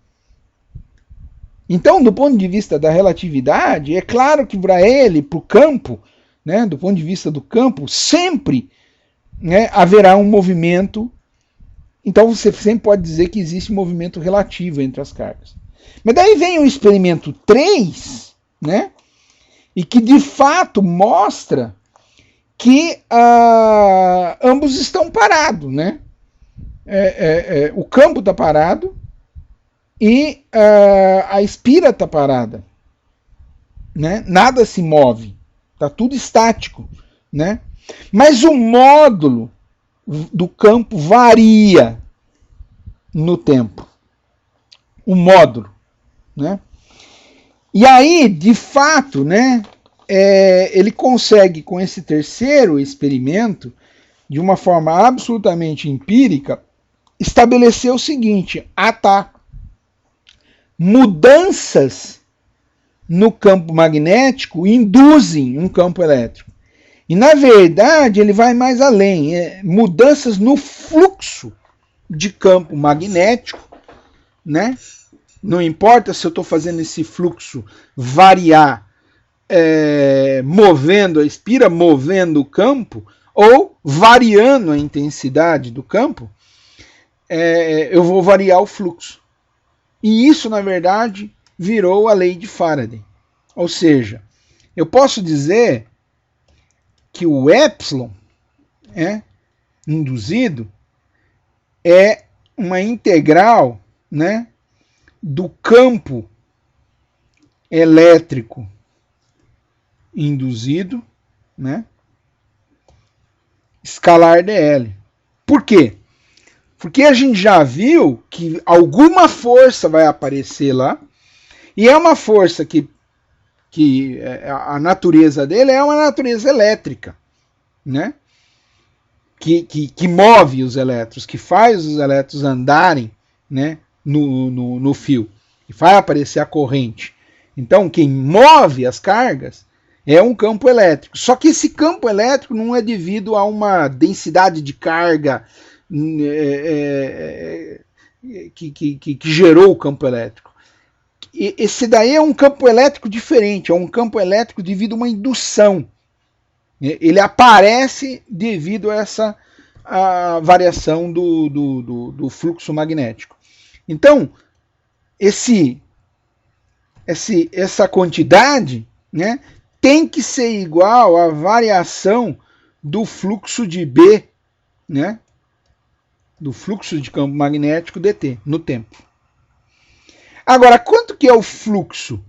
Então, do ponto de vista da relatividade, é claro que para ele, para o campo, né, do ponto de vista do campo, sempre, né, haverá um movimento. Então, você sempre pode dizer que existe um movimento relativo entre as cargas. Mas daí vem o experimento 3, né? E que de fato mostra que ambos estão parados, né? O campo está parado e a espira está parada, né? Nada se move, está tudo estático, né? Mas o módulo do campo varia no tempo, o módulo, né? E aí, de fato, né, ele consegue, com esse terceiro experimento, de uma forma absolutamente empírica, estabelecer o seguinte: tá, mudanças no campo magnético induzem um campo elétrico. E, na verdade, ele vai mais além. Mudanças no fluxo de campo magnético, né? Não importa se eu estou fazendo esse fluxo variar, movendo a espira, movendo o campo, ou variando a intensidade do campo, eu vou variar o fluxo. E isso, na verdade, virou a lei de Faraday. Ou seja, eu posso dizer que o epsilon induzido é uma integral, né, do campo elétrico induzido, né, escalar dl. Por quê? Porque a gente já viu que alguma força vai aparecer lá, e é uma força que a natureza dele é uma natureza elétrica, né? Que move os elétrons, que faz os elétrons andarem, né, no fio, que faz aparecer a corrente. Então, quem move as cargas é um campo elétrico. Só que esse campo elétrico não é devido a uma densidade de carga que gerou o campo elétrico. Esse daí é um campo elétrico diferente, é um campo elétrico devido a uma indução. Ele aparece devido a essa variação do fluxo magnético. Então, essa quantidade, né, tem que ser igual à variação do fluxo de B, né, do fluxo de campo magnético dt no tempo. Agora, quanto que é o fluxo,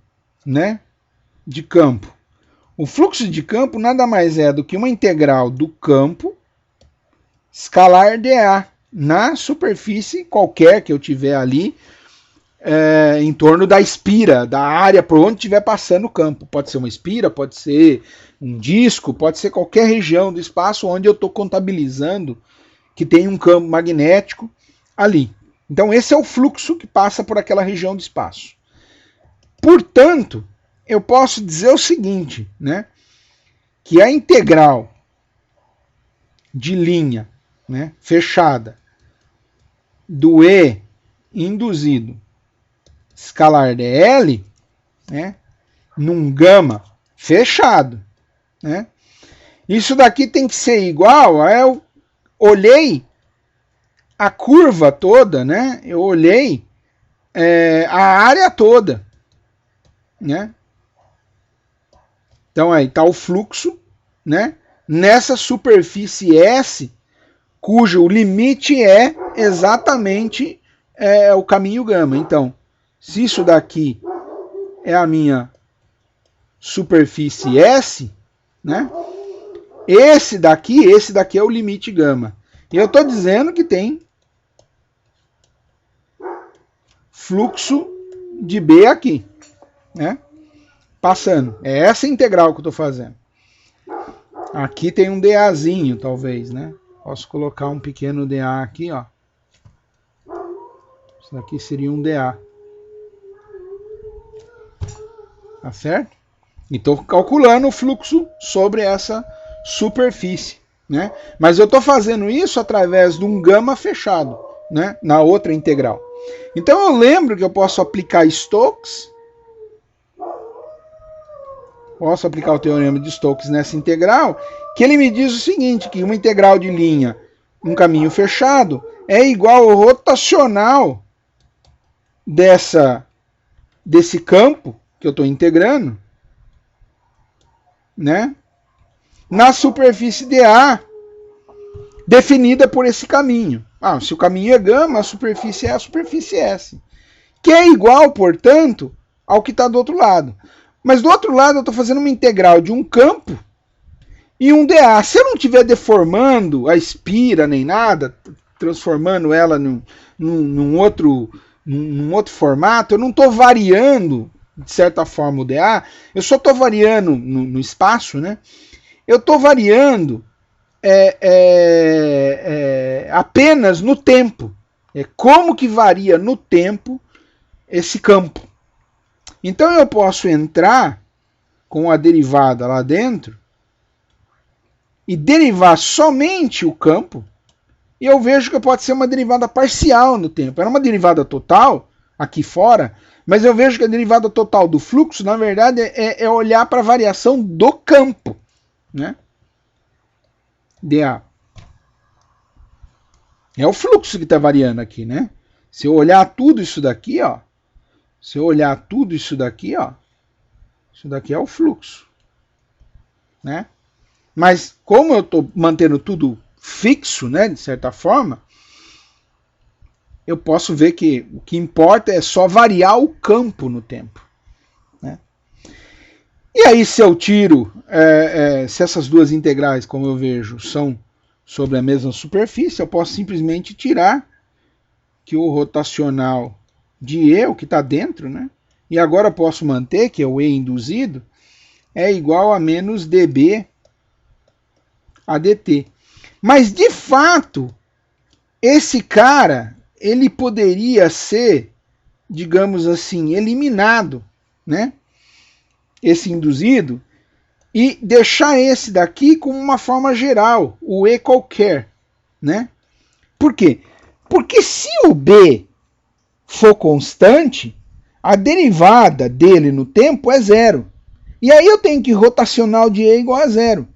né, de campo? O fluxo de campo nada mais é do que uma integral do campo escalar dA na superfície qualquer que eu tiver ali, em torno da espira, da área por onde estiver passando o campo. Pode ser uma espira, pode ser um disco, pode ser qualquer região do espaço onde eu estou contabilizando que tem um campo magnético ali. Então esse é o fluxo que passa por aquela região do espaço. Portanto, eu posso dizer o seguinte, né, que a integral de linha, né, fechada do E induzido escalar dl, né, num gama fechado, né, isso daqui tem que ser igual a eu olhei a curva toda, né, eu olhei a área toda, né. Então aí está o fluxo, né, nessa superfície S, cujo limite é exatamente o caminho gama. Então, se isso daqui é a minha superfície S, né, esse daqui é o limite gama. E eu estou dizendo que tem fluxo de B aqui, né, passando. É essa integral que eu estou fazendo. Aqui tem um dAzinho, talvez, né? Posso colocar um pequeno dA aqui, ó. Isso daqui seria um dA. Tá certo? E estou calculando o fluxo sobre essa superfície, né? Mas eu estou fazendo isso através de um gama fechado, né, na outra integral. Então eu lembro que eu posso aplicar Stokes, posso aplicar o teorema de Stokes nessa integral, que ele me diz o seguinte, que uma integral de linha, um caminho fechado, é igual ao rotacional desse campo que eu estou integrando, né, na superfície dA, definida por esse caminho. Se o caminho é gama, a superfície é a superfície S, que é igual, portanto, ao que está do outro lado. Mas do outro lado eu estou fazendo uma integral de um campo e um dA. Se eu não estiver deformando a espira nem nada, transformando ela num outro formato, eu não estou variando, de certa forma, o dA, eu só estou variando no espaço, né? Eu estou variando apenas no tempo. Como que varia no tempo esse campo. Então eu posso entrar com a derivada lá dentro e derivar somente o campo, e eu vejo que pode ser uma derivada parcial no tempo. Era uma derivada total aqui fora, mas eu vejo que a derivada total do fluxo, na verdade, é olhar para a variação do campo, né? dA. É o fluxo que está variando aqui, né? Se eu olhar tudo isso daqui, ó, isso daqui é o fluxo, né? Mas como eu estou mantendo tudo fixo, né, de certa forma, eu posso ver que o que importa é só variar o campo no tempo, né? E aí, se eu tiro, se essas duas integrais, como eu vejo, são sobre a mesma superfície, eu posso simplesmente tirar que o rotacional de E, o que está dentro, né? E agora eu posso manter que o E induzido é igual a menos dB a dt. Mas, de fato, esse cara, ele poderia ser, digamos assim, eliminado, né? Esse induzido, e deixar esse daqui como uma forma geral, o E qualquer, né? Por quê? Porque se o B for constante, a derivada dele no tempo é zero. E aí eu tenho que rotacional de E igual a zero,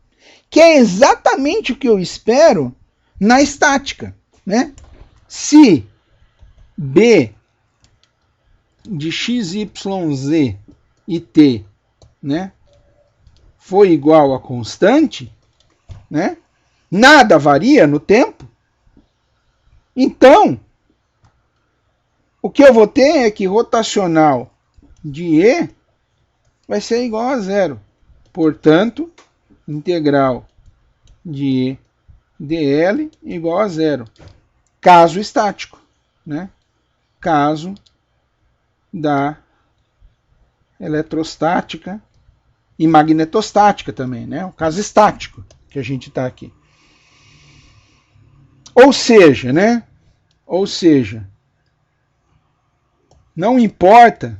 que é exatamente o que eu espero na estática, né? Se B de x, y, z e t, né, for igual a constante, né, nada varia no tempo, então o que eu vou ter é que rotacional de E vai ser igual a zero. Portanto, integral de E dl igual a zero. Caso estático, né? Caso da eletrostática e magnetostática também, né? O caso estático que a gente está aqui. Ou seja, né? Ou seja, não importa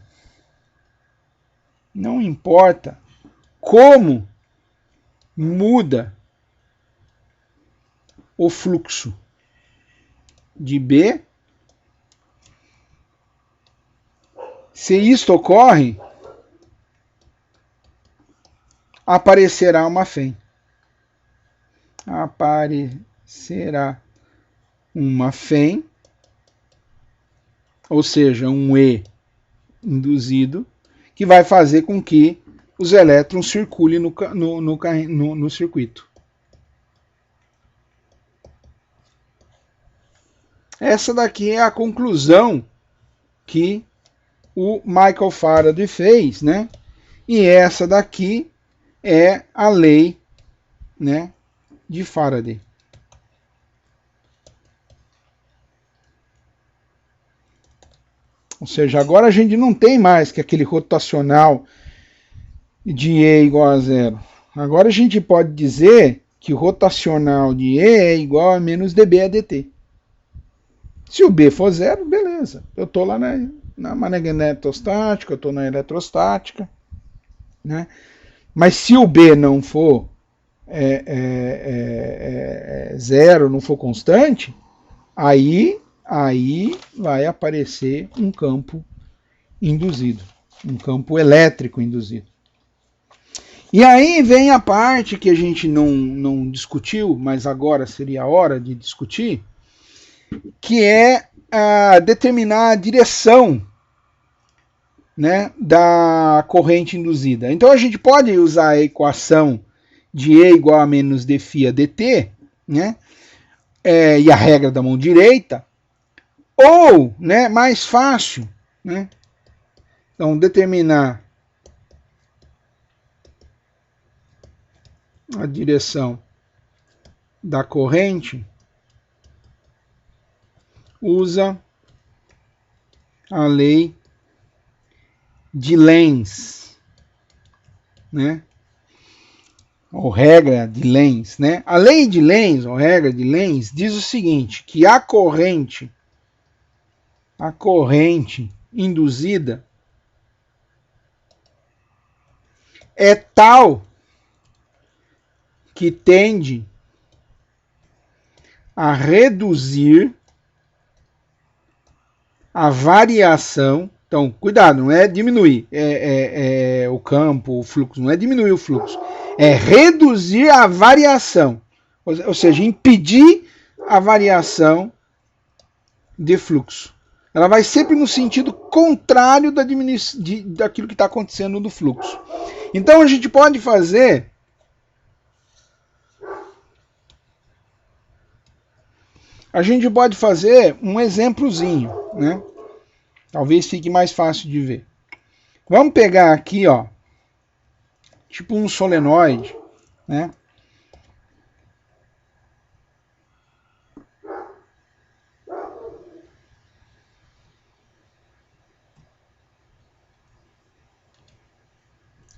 como muda o fluxo de B, se isto ocorre, aparecerá uma FEM. Aparecerá uma FEM, ou seja, um E induzido, que vai fazer com que os elétrons circulem no circuito. Essa daqui é a conclusão que o Michael Faraday fez, né? E essa daqui é a lei, né, de Faraday. Ou seja, agora a gente não tem mais que aquele rotacional de E igual a zero. Agora a gente pode dizer que o rotacional de E é igual a menos dB a dt. Se o B for zero, beleza. Eu estou lá na magnetostática, eu estou na eletrostática, né? Mas se o B não for zero, não for constante, aí vai aparecer um campo induzido, um campo elétrico induzido. E aí vem a parte que a gente não discutiu, mas agora seria a hora de discutir, que é determinar a direção, né, da corrente induzida. Então a gente pode usar a equação de E igual a menos dφ a dt, né, e a regra da mão direita, ou, né, mais fácil, né, então determinar a direção da corrente usa a lei de Lenz, né? Ou regra de Lenz, né? A lei de Lenz, ou regra de Lenz, diz o seguinte, que a corrente induzida é tal que tende a reduzir a variação. Então, cuidado, não é diminuir o campo, o fluxo, não é diminuir o fluxo, é reduzir a variação, ou seja, impedir a variação de fluxo. Ela vai sempre no sentido contrário daquilo que está acontecendo no fluxo. Então, a gente pode fazer um exemplozinho, né? Talvez fique mais fácil de ver. Vamos pegar aqui, ó, tipo um solenoide, né?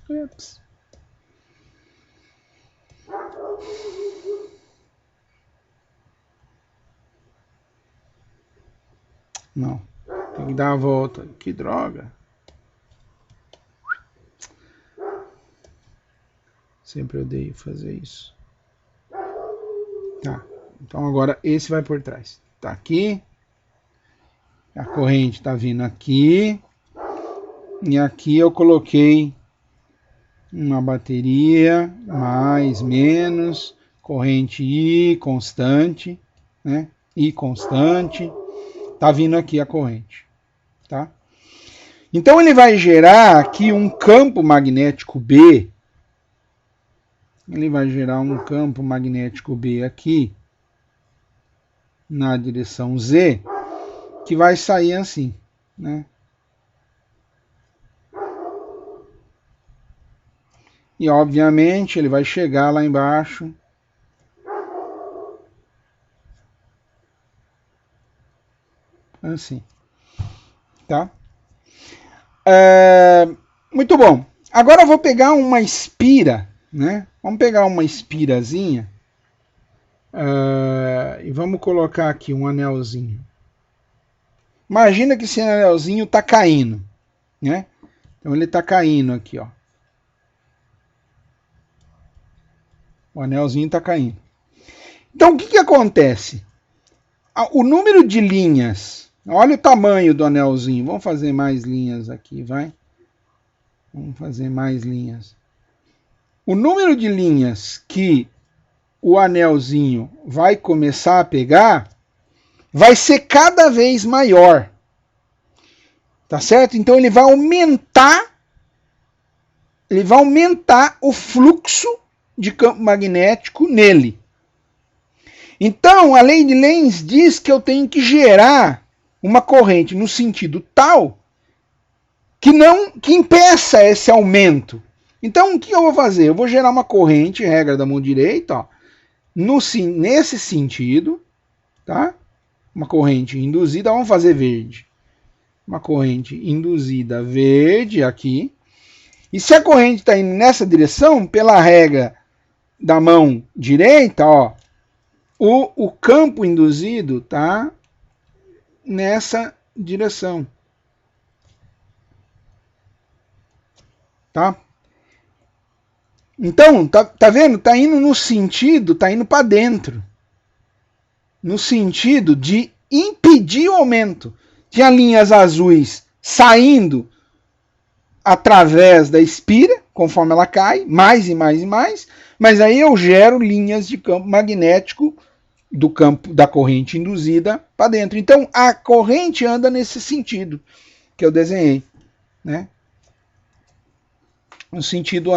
Ups. Não, tem que dar a volta. Que droga. Sempre odeio fazer isso. Tá, então agora esse vai por trás. Tá aqui. A corrente tá vindo aqui. E aqui eu coloquei uma bateria, mais, menos, corrente I constante, né? I constante. Tá vindo aqui a corrente, tá? Então ele vai gerar aqui um campo magnético B. Ele vai gerar um campo magnético B aqui na direção Z, que vai sair assim, né? E obviamente ele vai chegar lá embaixo assim, tá? Muito bom. Agora eu vou pegar uma espira, né? Vamos pegar uma espirazinha e vamos colocar aqui um anelzinho. Imagina que esse anelzinho está caindo, né? Então ele está caindo aqui, ó. O anelzinho está caindo. Então o que acontece? O número de linhas, olha o tamanho do anelzinho. Vamos fazer mais linhas aqui, vai. Vamos fazer mais linhas. O número de linhas que o anelzinho vai começar a pegar vai ser cada vez maior. Tá certo? Então ele vai aumentar o fluxo de campo magnético nele. Então, a lei de Lenz diz que eu tenho que gerar uma corrente no sentido tal que impeça esse aumento. Então, o que eu vou fazer? Eu vou gerar uma corrente, regra da mão direita, ó, nesse sentido, tá? Uma corrente induzida, vamos fazer verde. Uma corrente induzida verde aqui. E se a corrente está indo nessa direção, pela regra da mão direita, ó, o campo induzido está nessa direção. Tá? Então, tá vendo? Tá indo no sentido, tá indo para dentro. No sentido de impedir o aumento. Tinha linhas azuis saindo através da espira, conforme ela cai, mais e mais e mais, mas aí eu gero linhas de campo magnético do campo da corrente induzida para dentro. Então a corrente anda nesse sentido que eu desenhei, né? No sentido,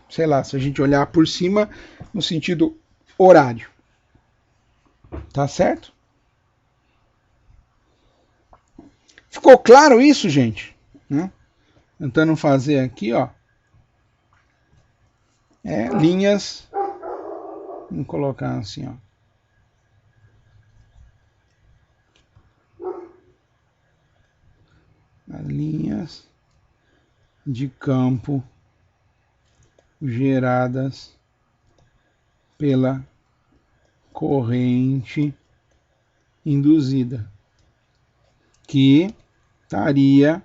sei lá, se a gente olhar por cima, no sentido horário. Tá certo? Ficou claro isso, gente? Né? Tentando fazer aqui, ó. Linhas. Vamos colocar assim, ó. As linhas de campo geradas pela corrente induzida, que estaria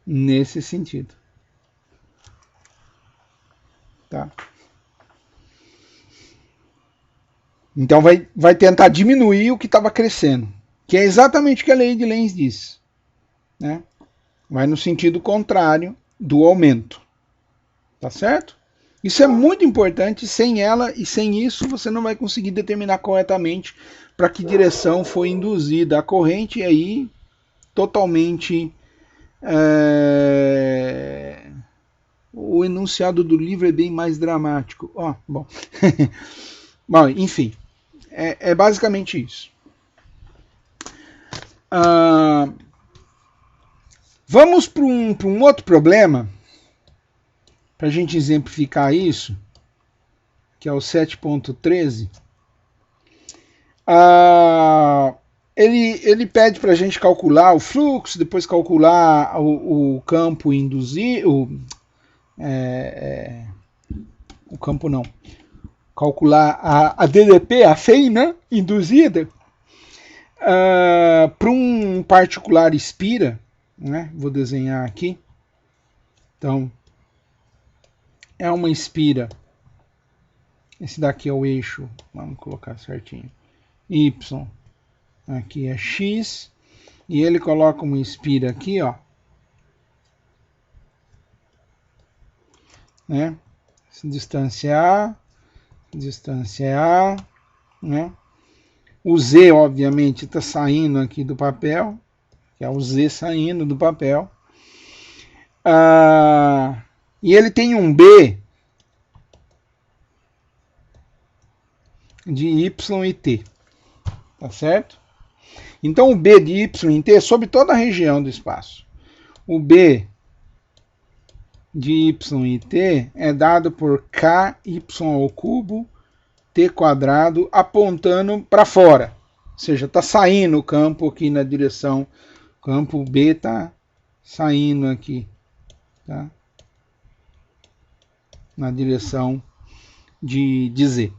nesse sentido. Tá? Então vai tentar diminuir o que estava crescendo, que é exatamente o que a lei de Lenz diz. Né? Vai no sentido contrário do aumento. Tá certo? Isso é muito importante. Sem ela e sem isso você não vai conseguir determinar corretamente para que direção foi induzida a corrente, e aí totalmente o enunciado do livro é bem mais dramático. Bom. Bom, enfim, é basicamente isso. Vamos para um outro problema, para a gente exemplificar isso, que é o 7.13. Ele pede para a gente calcular o fluxo, depois calcular o campo induzido, o campo não, calcular a DDP, a FEI, né, induzida, para um particular espira, né, vou desenhar aqui. Então, é uma espira, esse daqui é o eixo, vamos colocar certinho, Y, aqui é X, e ele coloca uma espira aqui, ó, né, distância A, né, o Z, obviamente, está saindo aqui do papel, que é o Z saindo do papel, e ele tem um B de Y e T, tá certo? Então o B de Y e T é sobre toda a região do espaço. O B de Y e T é dado por KY ao cubo T quadrado apontando para fora. Ou seja, está saindo o campo aqui na direção, o campo B está saindo aqui, tá? Na direção de Z.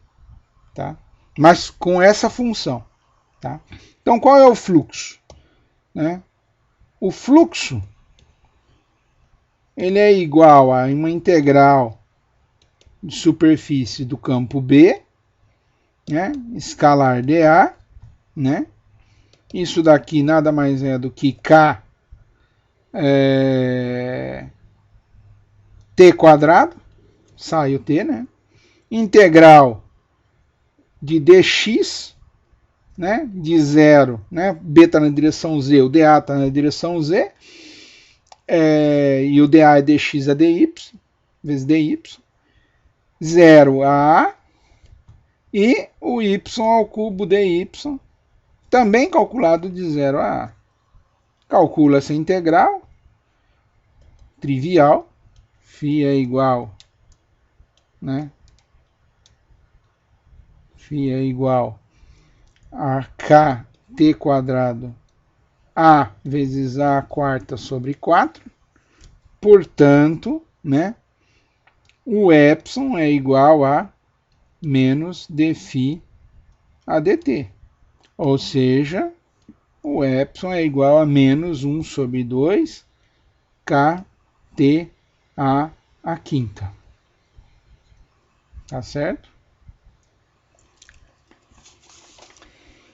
Tá? Mas com essa função. Tá? Então, qual é o fluxo? Né? O fluxo ele é igual a uma integral de superfície do campo B, né? Escalar dA, né? Isso daqui nada mais é do que K T quadrado, sai o T, né? Integral de dx, né, de 0, né, B está na direção Z, o dA está na direção Z, e o dA é dx a dy, vezes dy, 0 a A, e o y ao cubo dy, também calculado de 0 a A. Calcula essa integral, trivial, φ é igual, né, φ é igual a kt quadrado A vezes A quarta sobre 4. Portanto, né, o epsilon é igual a menos dφ a dt. Ou seja, o epsilon é igual a menos 1 sobre 2 kt a quinta. Tá certo?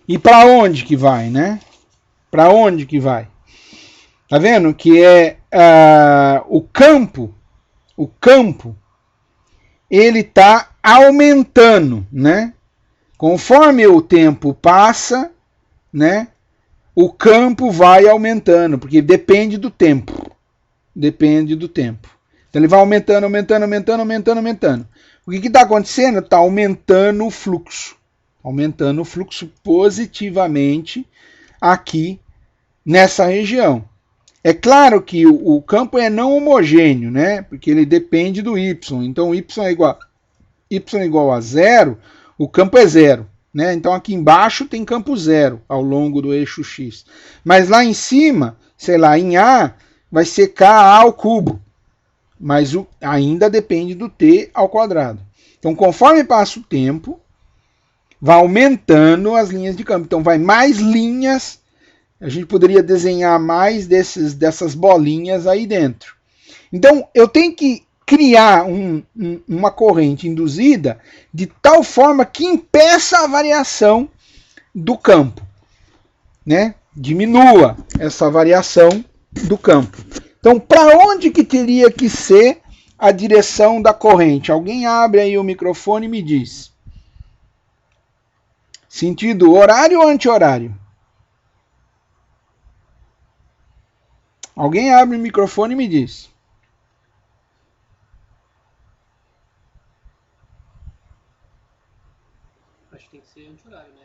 E para onde que vai, né? Para onde que vai? Tá vendo que o campo, ele está aumentando, né? Conforme o tempo passa, né? O campo vai aumentando, porque depende do tempo. Depende do tempo. Então ele vai aumentando. O que está acontecendo? Está aumentando o fluxo. Aumentando o fluxo positivamente aqui nessa região. É claro que o campo é não homogêneo, né? Porque ele depende do y. Então, y é igual a 0, o campo é 0. Né? Então, aqui embaixo tem campo 0 ao longo do eixo x. Mas lá em cima, sei lá, em A, vai ser Ka ao cubo. Mas ainda depende do t ao quadrado. Então, conforme passa o tempo, vai aumentando as linhas de campo. Então, vai mais linhas A gente poderia desenhar mais dessas bolinhas aí dentro. Então, eu tenho que criar uma corrente induzida de tal forma que impeça a variação do campo, né? Diminua essa variação do campo. Então, para onde que teria que ser a direção da corrente? Alguém abre aí o microfone e me diz. Sentido horário ou anti-horário? Alguém abre o microfone e me diz. Acho que tem que ser anti-horário, né?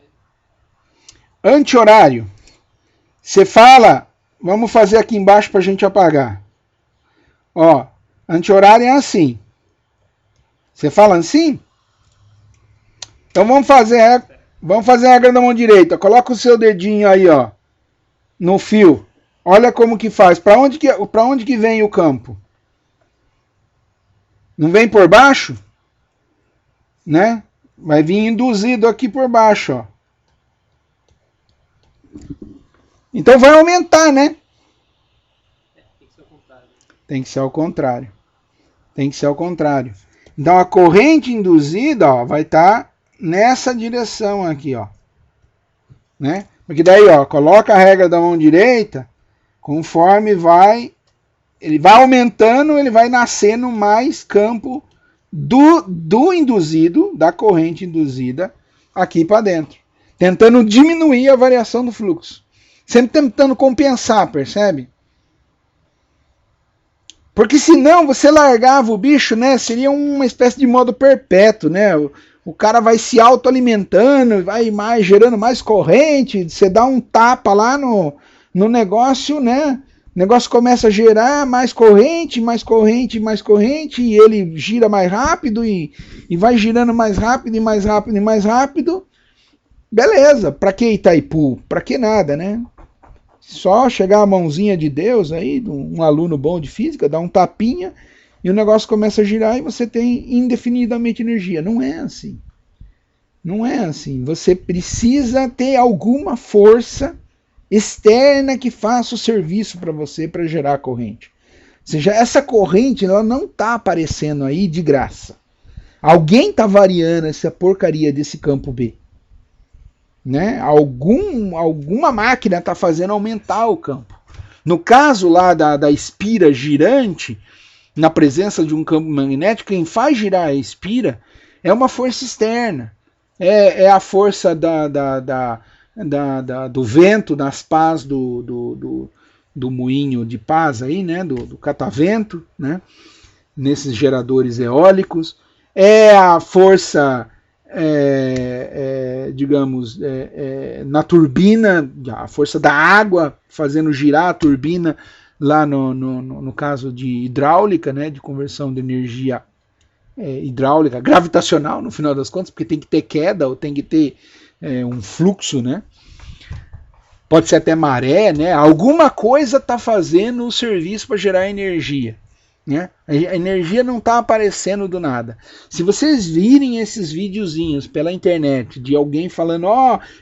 Anti-horário. Você fala, vamos fazer aqui embaixo para a gente apagar. Ó, anti-horário é assim. Você fala assim? Então vamos fazer a regra da mão direita. Coloca o seu dedinho aí, ó, no fio. Olha como que faz. Para onde que vem o campo? Não vem por baixo? Né? Vai vir induzido aqui por baixo, ó. Então vai aumentar, né? Tem que ser ao contrário. Tem que ser ao contrário. Tem que ser ao contrário. Então a corrente induzida, ó, vai estar nessa direção aqui, ó. Né? Porque daí, ó, coloca a regra da mão direita, conforme ele vai aumentando, ele vai nascendo mais campo do induzido, da corrente induzida, aqui para dentro. Tentando diminuir a variação do fluxo. Sempre tentando compensar, percebe? Porque senão você largava o bicho, né? Seria uma espécie de modo perpétuo, né? O cara vai se autoalimentando, vai gerando mais corrente, você dá um tapa lá no negócio, né? O negócio começa a gerar mais corrente, mais corrente, mais corrente, e ele gira mais rápido, e vai girando mais rápido, e mais rápido, e mais rápido. Beleza, pra que Itaipu? Pra que nada, né? Só chegar a mãozinha de Deus aí, um aluno bom de física, dá um tapinha, e o negócio começa a girar e você tem indefinidamente energia. Não é assim. Não é assim. Você precisa ter alguma força externa que faça o serviço para você para gerar a corrente. Ou seja, essa corrente ela não está aparecendo aí de graça. Alguém está variando essa porcaria desse campo B. Né? Alguma máquina está fazendo aumentar o campo. No caso lá da espira girante, na presença de um campo magnético, quem faz girar a espira é uma força externa. É a força do vento nas pás do moinho de pás aí, né? do catavento, né? Nesses geradores eólicos. É a força, digamos, na turbina, a força da água fazendo girar a turbina lá no caso de hidráulica, né? De conversão de energia hidráulica, gravitacional, no final das contas, porque tem que ter queda ou tem que ter um fluxo, né? Pode ser até maré, né? Alguma coisa está fazendo o serviço para gerar energia. Né? A energia não está aparecendo do nada. Se vocês virem esses videozinhos pela internet de alguém falando,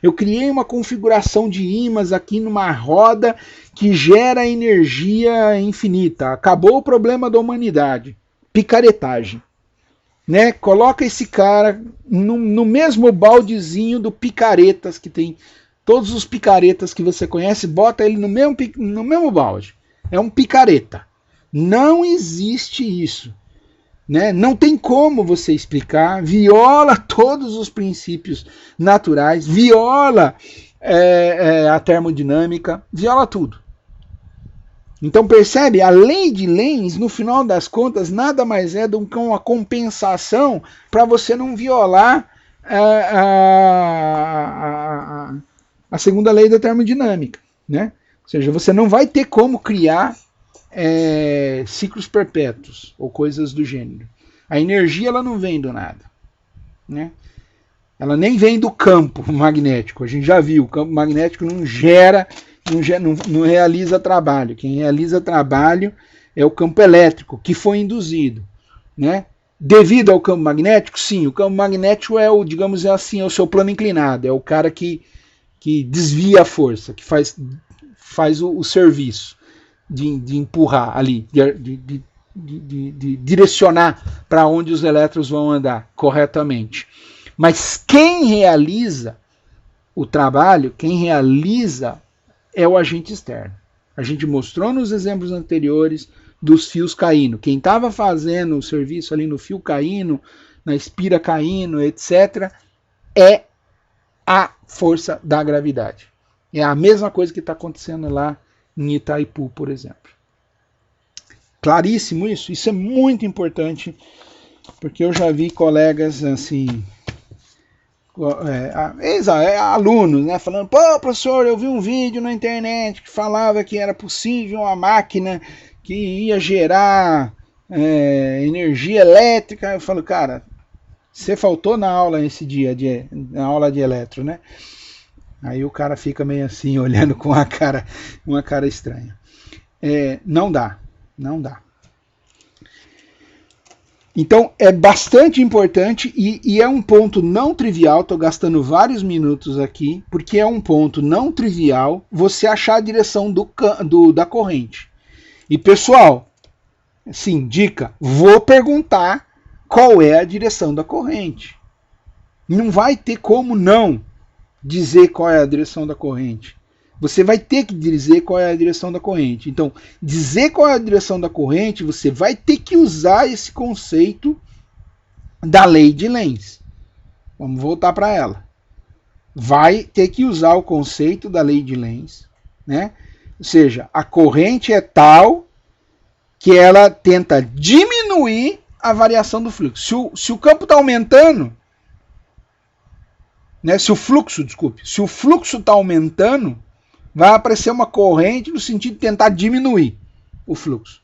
eu criei uma configuração de ímãs aqui numa roda que gera energia infinita, acabou o problema da humanidade. Picaretagem. Né? Coloca esse cara no mesmo baldezinho do picaretas que tem. Todos os picaretas que você conhece, bota ele no mesmo balde. É um picareta. Não existe isso. Né? Não tem como você explicar, viola todos os princípios naturais, viola a termodinâmica, viola tudo. Então percebe, a lei de Lenz, no final das contas, nada mais é do que uma compensação para você não violar a segunda lei da termodinâmica. Né? Ou seja, você não vai ter como criar ciclos perpétuos ou coisas do gênero. A energia ela não vem do nada, né? Ela nem vem do campo magnético. A gente já viu, o campo magnético não realiza trabalho. Quem realiza trabalho é o campo elétrico que foi induzido, né? Devido ao campo magnético, sim, o campo magnético é o seu plano inclinado, é o cara que desvia a força, que faz faz o serviço de empurrar ali, de direcionar para onde os elétrons vão andar corretamente. Mas quem realiza o trabalho, quem realiza é o agente externo. A gente mostrou nos exemplos anteriores dos fios caindo. Quem estava fazendo o serviço ali no fio caindo, na espira caindo, etc., é a força da gravidade. É a mesma coisa que está acontecendo lá em Itaipu, por exemplo. Claríssimo isso? Isso é muito importante, porque eu já vi colegas assim, alunos, né, falando: pô, professor, eu vi um vídeo na internet que falava que era possível uma máquina que ia gerar energia elétrica. Eu falo: cara, você faltou na aula esse dia, na aula de eletro, né? Aí o cara fica meio assim, olhando com uma cara estranha. Não dá. Então é bastante importante e é um ponto não trivial. Estou gastando vários minutos aqui, porque é um ponto não trivial você achar a direção da corrente. E pessoal, sim, dica, vou perguntar qual é a direção da corrente. Não vai ter como não dizer qual é a direção da corrente. Você vai ter que dizer qual é a direção da corrente. Então, dizer qual é a direção da corrente, você vai ter que usar esse conceito da lei de Lenz. Vamos voltar para ela. Vai ter que usar o conceito da lei de Lenz, né? Ou seja, a corrente é tal que ela tenta diminuir a variação do fluxo. Se o campo está aumentando, né, se o fluxo está aumentando, vai aparecer uma corrente no sentido de tentar diminuir o fluxo.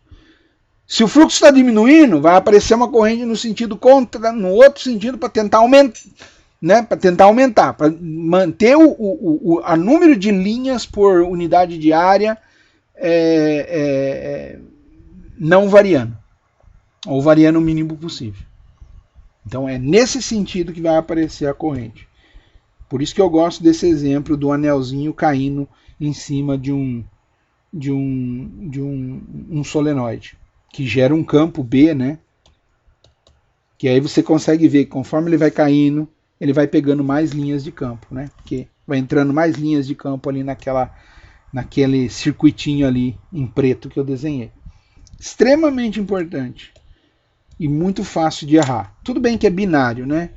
Se o fluxo está diminuindo, vai aparecer uma corrente no sentido no outro sentido, para tentar aumentar, né, para manter o número de linhas por unidade de área não variando, ou variando o mínimo possível. Então é nesse sentido que vai aparecer a corrente. Por isso que eu gosto desse exemplo do anelzinho caindo em cima de um solenoide, que gera um campo B, né? Que aí você consegue ver que conforme ele vai caindo, ele vai pegando mais linhas de campo, né? Porque vai entrando mais linhas de campo ali naquele circuitinho ali em preto que eu desenhei. Extremamente importante e muito fácil de errar. Tudo bem que é binário, né?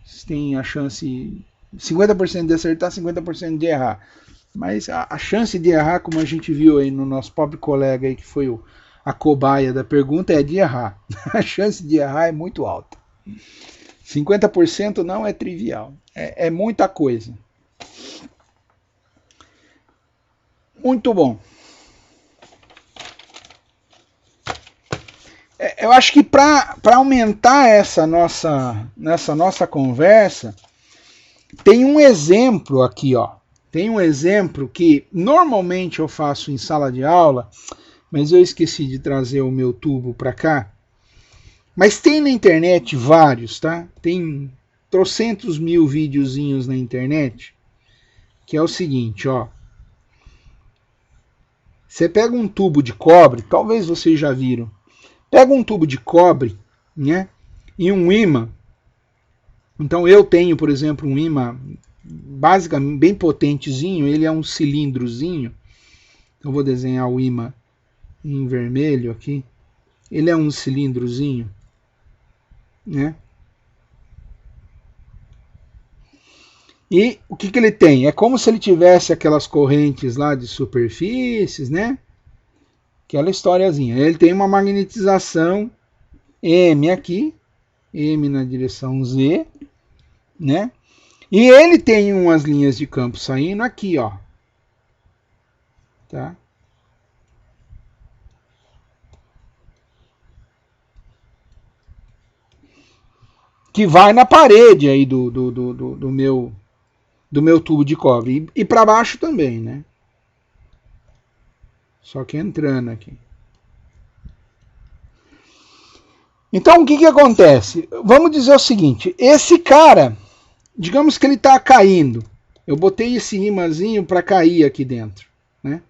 Você tem a chance 50% de acertar, 50% de errar. Mas a chance de errar, como a gente viu aí no nosso pobre colega aí, que foi a cobaia da pergunta, é de errar. A chance de errar é muito alta. 50% não é trivial. É muita coisa. Muito bom. Eu acho que para aumentar nessa nossa conversa, tem um exemplo aqui, ó. Tem um exemplo que normalmente eu faço em sala de aula, mas eu esqueci de trazer o meu tubo para cá. Mas tem na internet vários, tá? Tem trocentos mil videozinhos na internet, que é o seguinte, ó. Você pega um tubo de cobre, talvez vocês já viram. Pega um tubo de cobre, né? E um ímã. Então eu tenho, por exemplo, um ímã basicamente bem potentezinho, ele é um cilindrozinho. Eu vou desenhar o ímã em vermelho aqui. Ele é um cilindrozinho, né? E o que ele tem? É como se ele tivesse aquelas correntes lá de superfícies, né? Aquela historiazinha. Ele tem uma magnetização M aqui, M na direção Z, né? E ele tem umas linhas de campo saindo aqui, ó. Tá? Que vai na parede aí do meu tubo de cobre. E para baixo também, né? Só que entrando aqui. Então o que acontece? Vamos dizer o seguinte, esse cara, digamos que ele está caindo. Eu botei esse imãzinho para cair aqui dentro, né?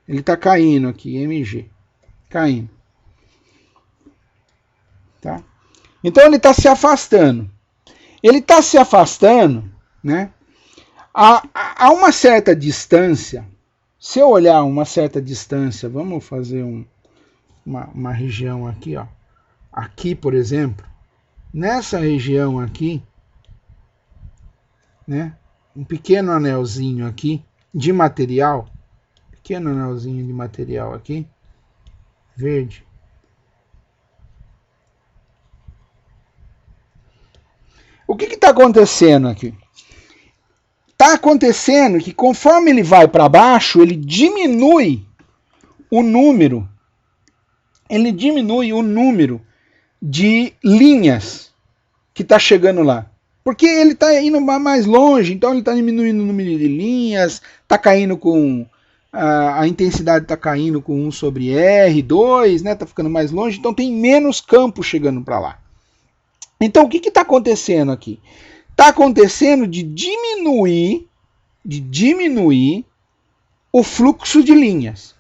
Ele está caindo aqui, MG. Caindo. Tá? Então ele está se afastando. Ele está se afastando, né? A uma certa distância, se eu olhar uma certa distância, vamos fazer uma região aqui, ó. Aqui, por exemplo, nessa região aqui, né? Um pequeno anelzinho aqui de material, pequeno anelzinho de material aqui, verde. O que está acontecendo aqui? Está acontecendo que conforme ele vai para baixo, ele diminui o número de linhas que está chegando lá. Porque ele está indo mais longe, então ele está diminuindo o número de linhas, está caindo com... A intensidade está caindo com 1 sobre R2, né? Está ficando mais longe, então tem menos campo chegando para lá. Então o que está acontecendo aqui? Está acontecendo de diminuir o fluxo de linhas.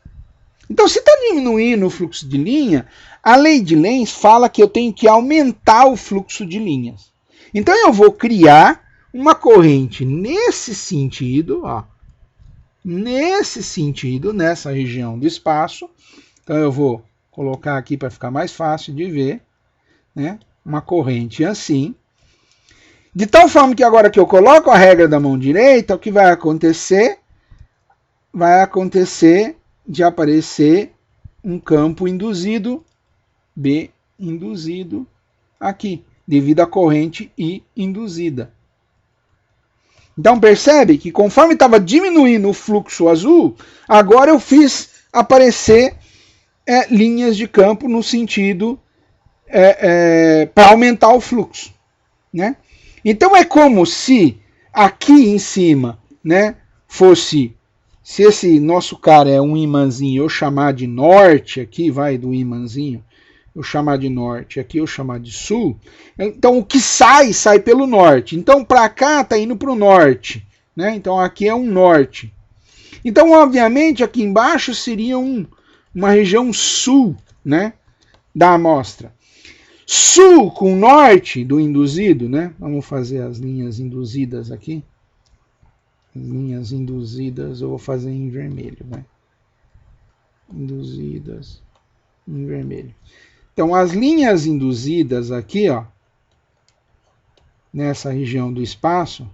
Então, se está diminuindo o fluxo de linha, a lei de Lenz fala que eu tenho que aumentar o fluxo de linhas. Então, eu vou criar uma corrente nesse sentido, ó, nesse sentido, nessa região do espaço. Então, eu vou colocar aqui para ficar mais fácil de ver, né? Uma corrente assim. De tal forma que agora que eu coloco a regra da mão direita, o que vai acontecer? Vai acontecer de aparecer um campo induzido, B induzido, aqui, devido à corrente I induzida. Então percebe que conforme estava diminuindo o fluxo azul, agora eu fiz aparecer linhas de campo no sentido para aumentar o fluxo, né? Então é como se aqui em cima, né, fosse, se esse nosso cara é um imãzinho, eu chamar de norte aqui, vai do imãzinho, eu chamar de norte, aqui eu chamar de sul, então o que sai pelo norte. Então para cá está indo para o norte, né? Então aqui é um norte. Então obviamente aqui embaixo seria uma região sul, né, da amostra. Sul com norte do induzido, né? Vamos fazer as linhas induzidas aqui. As linhas induzidas eu vou fazer em vermelho, né? Induzidas em vermelho. Então as linhas induzidas aqui, ó, nessa região do espaço,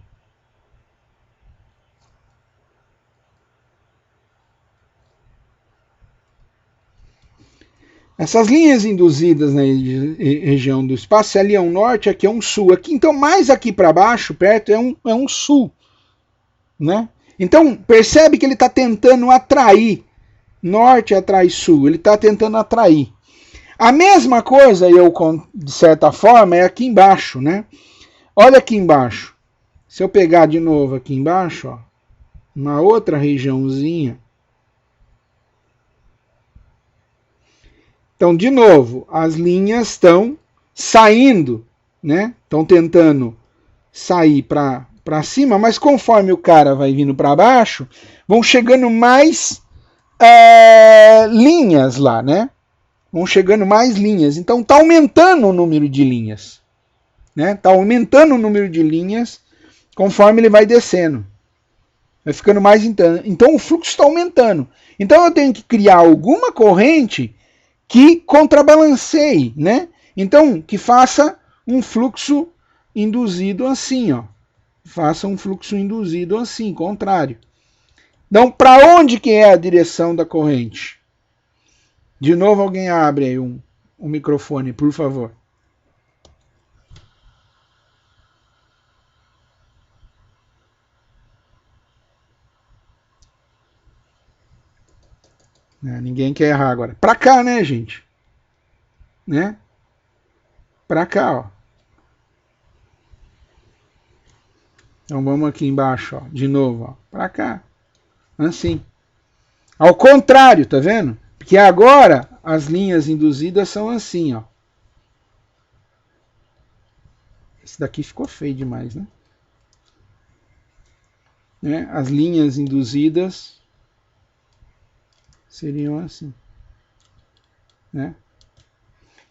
essas linhas induzidas na região do espaço, se ali é um norte, aqui é um sul. Aqui, então, mais aqui para baixo, perto, é um sul. Né? Então, percebe que ele está tentando atrair. Norte atrai sul, ele está tentando atrair. A mesma coisa, de certa forma, é aqui embaixo. Né? Olha aqui embaixo. Se eu pegar de novo aqui embaixo, ó, uma outra regiãozinha. Então, de novo, as linhas estão saindo, né? Estão tentando sair para cima, mas conforme o cara vai vindo para baixo, vão chegando mais linhas lá, né? Vão chegando mais linhas. Então, está aumentando o número de linhas. Está aumentando o número de linhas conforme ele vai descendo. Vai ficando mais intenso. Então, o fluxo está aumentando. Então, eu tenho que criar alguma corrente que contrabalanceie, né? Então, que faça um fluxo induzido assim, ó. Faça um fluxo induzido assim, contrário. Então, para onde que é a direção da corrente? De novo, alguém abre aí um microfone, por favor. Ninguém quer errar agora. Para cá, né, gente? Né? Para cá, ó. Então vamos aqui embaixo, ó, de novo, ó, para cá. Assim. Ao contrário, tá vendo? Porque agora as linhas induzidas são assim, ó. Esse daqui ficou feio demais, né? As linhas induzidas seriam assim, né?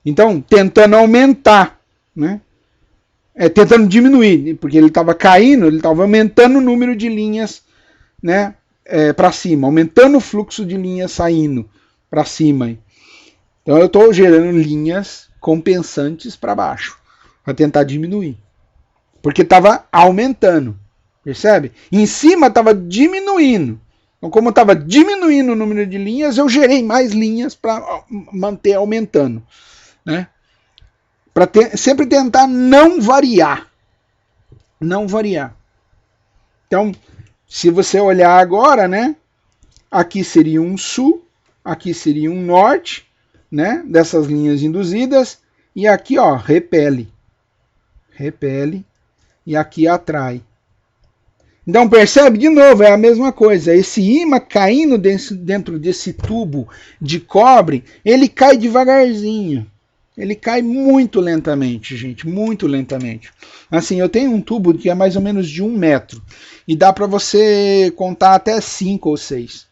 Então, tentando aumentar, né? Tentando diminuir, porque ele estava caindo, ele estava aumentando o número de linhas, né, para cima, aumentando o fluxo de linhas saindo para cima. Então eu estou gerando linhas compensantes para baixo, para tentar diminuir, porque estava aumentando, percebe? Em cima estava diminuindo. Então, como estava diminuindo o número de linhas, eu gerei mais linhas para manter aumentando, né? Para sempre tentar não variar. Não variar. Então, se você olhar agora, né? Aqui seria um sul, aqui seria um norte, né? Dessas linhas induzidas. E aqui, ó, repele. Repele. E aqui atrai. Então, percebe? De novo, é a mesma coisa. Esse ímã caindo dentro desse tubo de cobre, ele cai devagarzinho. Ele cai muito lentamente, gente, muito lentamente. Assim, eu tenho um tubo que é mais ou menos de 1 metro. E dá para você contar até 5 ou 6.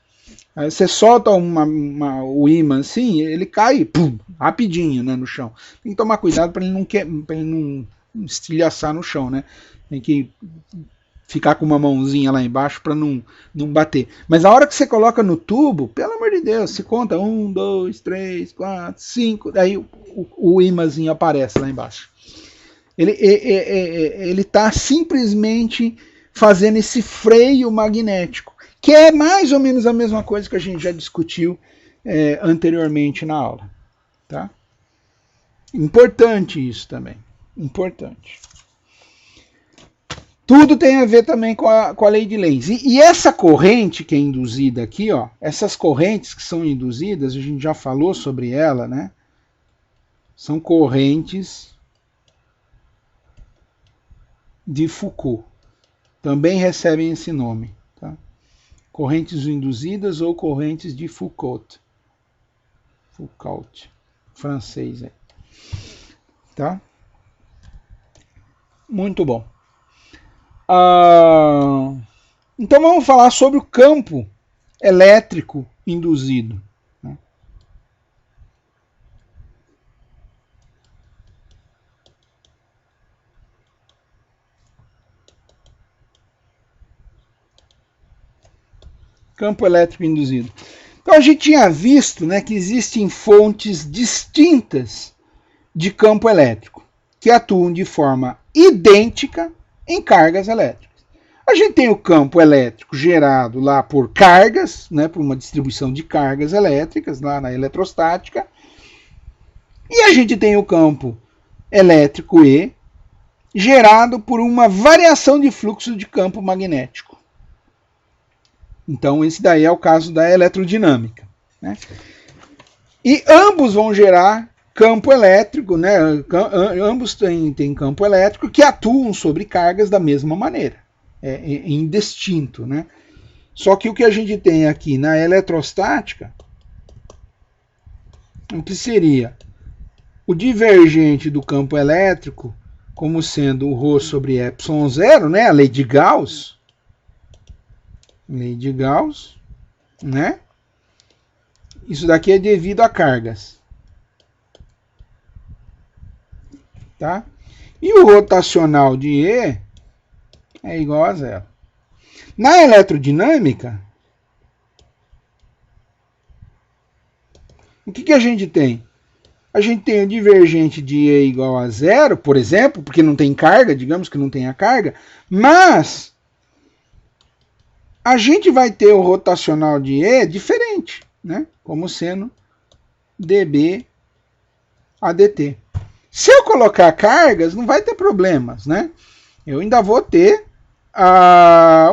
Aí você solta o ímã assim, ele cai pum, rapidinho, né, no chão. Tem que tomar cuidado para ele não estilhaçar no chão, né? Tem que ficar com uma mãozinha lá embaixo para não bater. Mas a hora que você coloca no tubo, pelo amor de Deus, se conta 1, 2, 3, 4, 5, daí o ímãzinho aparece lá embaixo. Ele está simplesmente fazendo esse freio magnético, que é mais ou menos a mesma coisa que a gente já discutiu anteriormente na aula. Tá? Importante isso também. Importante. Tudo tem a ver também com a lei de Lenz. E essa corrente que é induzida aqui, ó, essas correntes que são induzidas, a gente já falou sobre ela, né? São correntes de Foucault. Também recebem esse nome. Tá? Correntes induzidas ou correntes de Foucault. Foucault, francês. Tá? Muito bom. Então vamos falar sobre o campo elétrico induzido. Né? Campo elétrico induzido. Então a gente tinha visto, né, que existem fontes distintas de campo elétrico que atuam de forma idêntica em cargas elétricas. A gente tem o campo elétrico gerado lá por cargas, né, por uma distribuição de cargas elétricas lá na eletrostática. E a gente tem o campo elétrico E gerado por uma variação de fluxo de campo magnético. Então esse daí é o caso da eletrodinâmica. Né? E ambos vão gerar campo elétrico, né? Ambos têm campo elétrico que atuam sobre cargas da mesma maneira. Indistinto, né? Só que o que a gente tem aqui na eletrostática, o que seria o divergente do campo elétrico como sendo o ρ sobre epsilon zero, né? A lei de Gauss, né? Isso daqui é devido a cargas, tá? E o rotacional de E é igual a zero. Na eletrodinâmica, o que a gente tem? A gente tem o divergente de E igual a zero, por exemplo, porque não tem carga, digamos que não tenha carga, mas a gente vai ter o rotacional de E diferente, né? Como sendo dB a dt. Se eu colocar cargas, não vai ter problemas, né? Eu ainda vou ter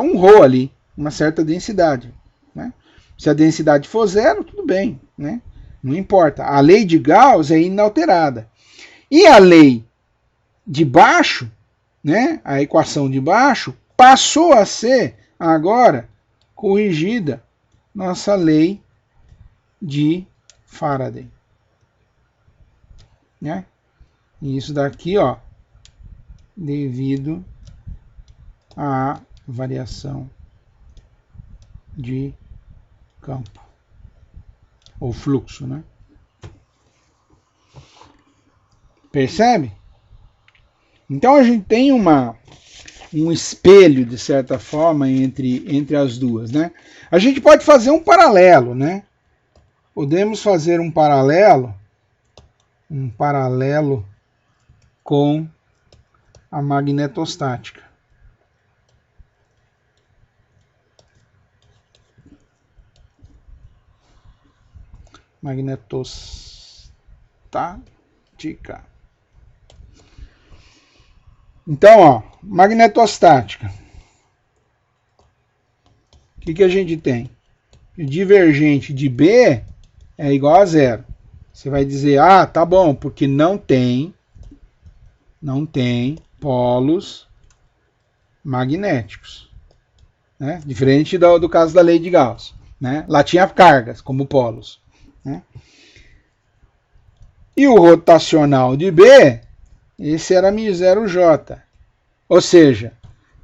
um ρ ali, uma certa densidade. Né? Se a densidade for zero, tudo bem, né? Não importa. A lei de Gauss é inalterada. E a lei de baixo, né, a equação de baixo, passou a ser agora corrigida nossa lei de Faraday. Né? E isso daqui, ó, devido à variação de campo. ou fluxo, né? Percebe? Então a gente tem um espelho, de certa forma, entre as duas, né? A gente pode fazer um paralelo, né? Podemos fazer um paralelo com a magnetostática. Magnetostática. Então, ó, magnetostática. O que a gente tem? O divergente de B é igual a zero. Você vai dizer, ah, tá bom, porque não tem polos magnéticos, né? Diferente do caso da lei de Gauss, né? Lá tinha cargas como polos, né? E o rotacional de B, esse era μ0J. Ou seja,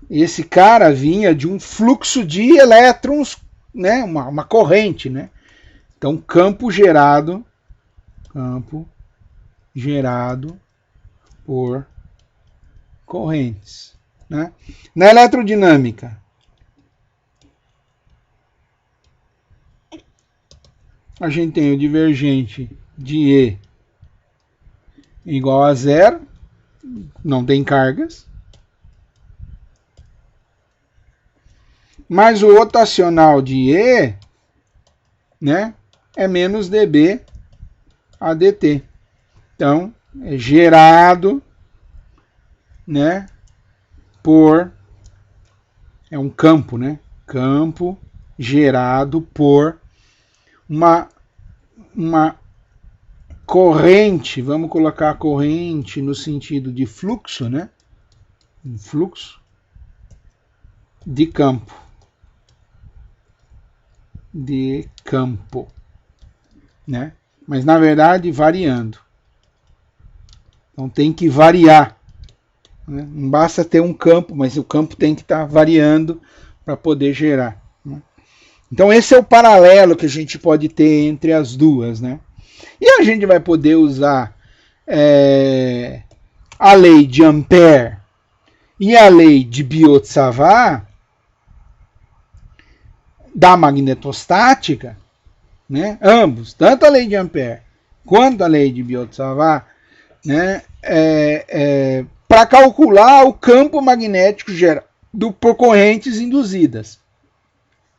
esse cara vinha de um fluxo de elétrons, né? Uma corrente, né? Então, campo gerado por correntes, né? Na eletrodinâmica, a gente tem o divergente de E igual a zero, não tem cargas, mas o rotacional de E, né, é menos dB a dt. Então, é gerado, né, é um campo, né? Campo gerado por uma corrente, vamos colocar a corrente no sentido de fluxo, né? Um fluxo de campo. Né? Mas na verdade variando. Então tem que variar. Né? Não basta ter um campo, mas o campo tem que estar variando para poder gerar. Né? Então esse é o paralelo que a gente pode ter entre as duas, né? E a gente vai poder usar a lei de Ampère e a lei de Biot-Savart da magnetostática, né? Ambos, tanto a lei de Ampère quanto a lei de Biot-Savart, né? Para calcular o campo magnético gerado por correntes induzidas.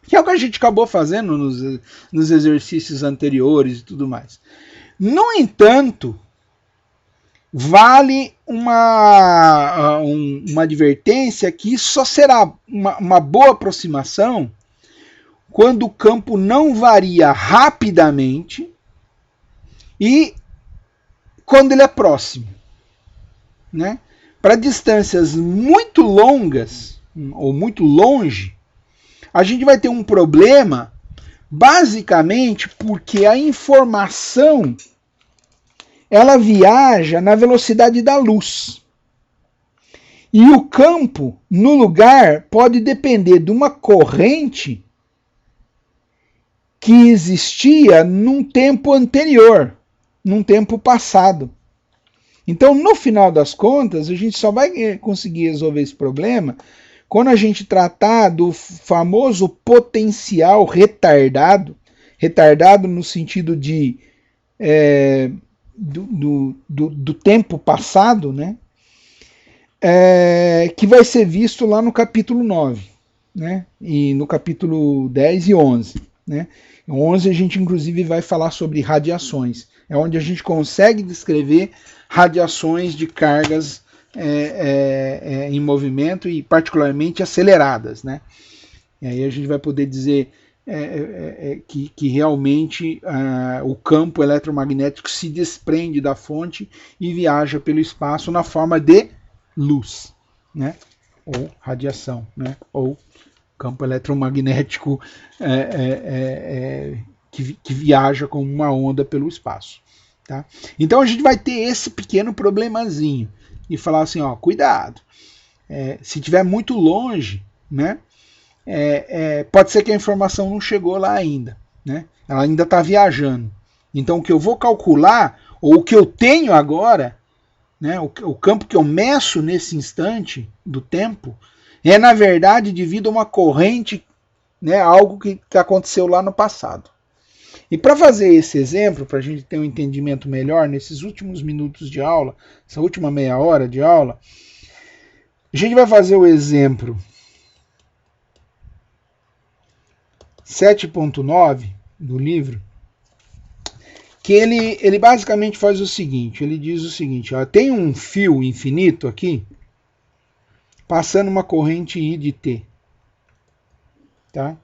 Que é o que a gente acabou fazendo nos exercícios anteriores e tudo mais. No entanto, vale uma advertência que isso só será uma boa aproximação quando o campo não varia rapidamente e quando ele é próximo. Né? Para distâncias muito longas ou muito longe, a gente vai ter um problema basicamente porque a informação ela viaja na velocidade da luz. E o campo, no lugar, pode depender de uma corrente que existia num tempo anterior, num tempo passado. Então, no final das contas, a gente só vai conseguir resolver esse problema quando a gente tratar do famoso potencial retardado, retardado no sentido de do tempo passado, né? Que vai ser visto lá no capítulo 9, né? E no capítulo 10 e 11. Né? Em 11 a gente inclusive vai falar sobre radiações. É onde a gente consegue descrever radiações de cargas em movimento e particularmente aceleradas. Né? E aí a gente vai poder dizer que realmente o campo eletromagnético se desprende da fonte e viaja pelo espaço na forma de luz, né? Ou radiação, né? Ou campo eletromagnético que viaja como uma onda pelo espaço. Tá? Então a gente vai ter esse pequeno problemazinho e falar assim, ó, cuidado, se estiver muito longe, né? Pode ser que a informação não chegou lá ainda, né? Ela ainda está viajando. Então o que eu vou calcular, ou o que eu tenho agora, né, o campo que eu meço nesse instante do tempo, é na verdade devido a uma corrente, né, algo que aconteceu lá no passado. E para fazer esse exemplo, para a gente ter um entendimento melhor nesses últimos minutos de aula, essa última meia hora de aula, a gente vai fazer o exemplo 7.9 do livro, que ele basicamente faz o seguinte, ele diz o seguinte, ó, tem um fio infinito aqui, passando uma corrente I de T. Tá?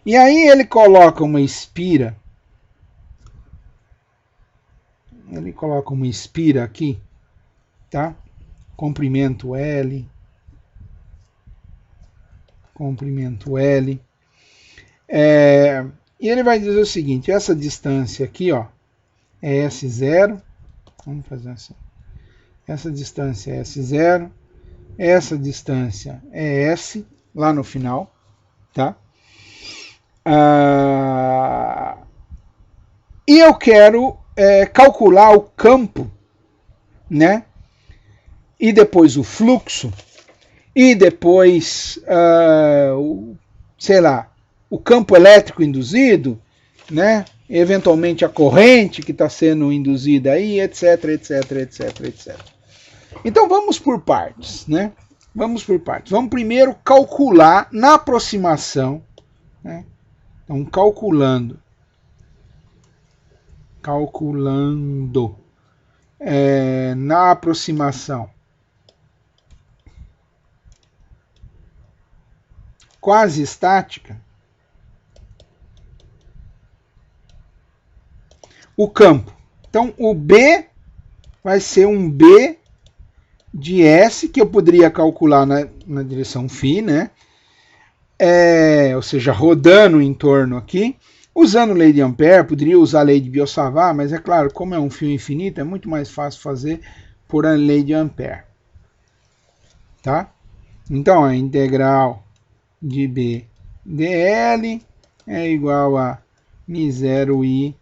E aí ele coloca uma espira, aqui, tá? Comprimento L, e ele vai dizer o seguinte, essa distância aqui, ó, é S0, vamos fazer assim, essa distância é S0, essa distância é S, lá no final, tá? E eu quero calcular o campo, né? E depois o fluxo, e depois, sei lá, o campo elétrico induzido, né? Eventualmente a corrente que está sendo induzida aí, etc, etc, etc, etc. Então vamos por partes, né? Vamos por partes. Vamos primeiro calcular na aproximação, né? Então calculando na aproximação quase estática, o campo. Então o B vai ser um B de S, que eu poderia calcular na direção φ, né? Ou seja, rodando em torno aqui. Usando lei de Ampère, poderia usar a lei de Biot-Savart, mas é claro, como é um fio infinito, é muito mais fácil fazer por a lei de Ampère. Tá? Então, a integral de B dl é igual a μ0i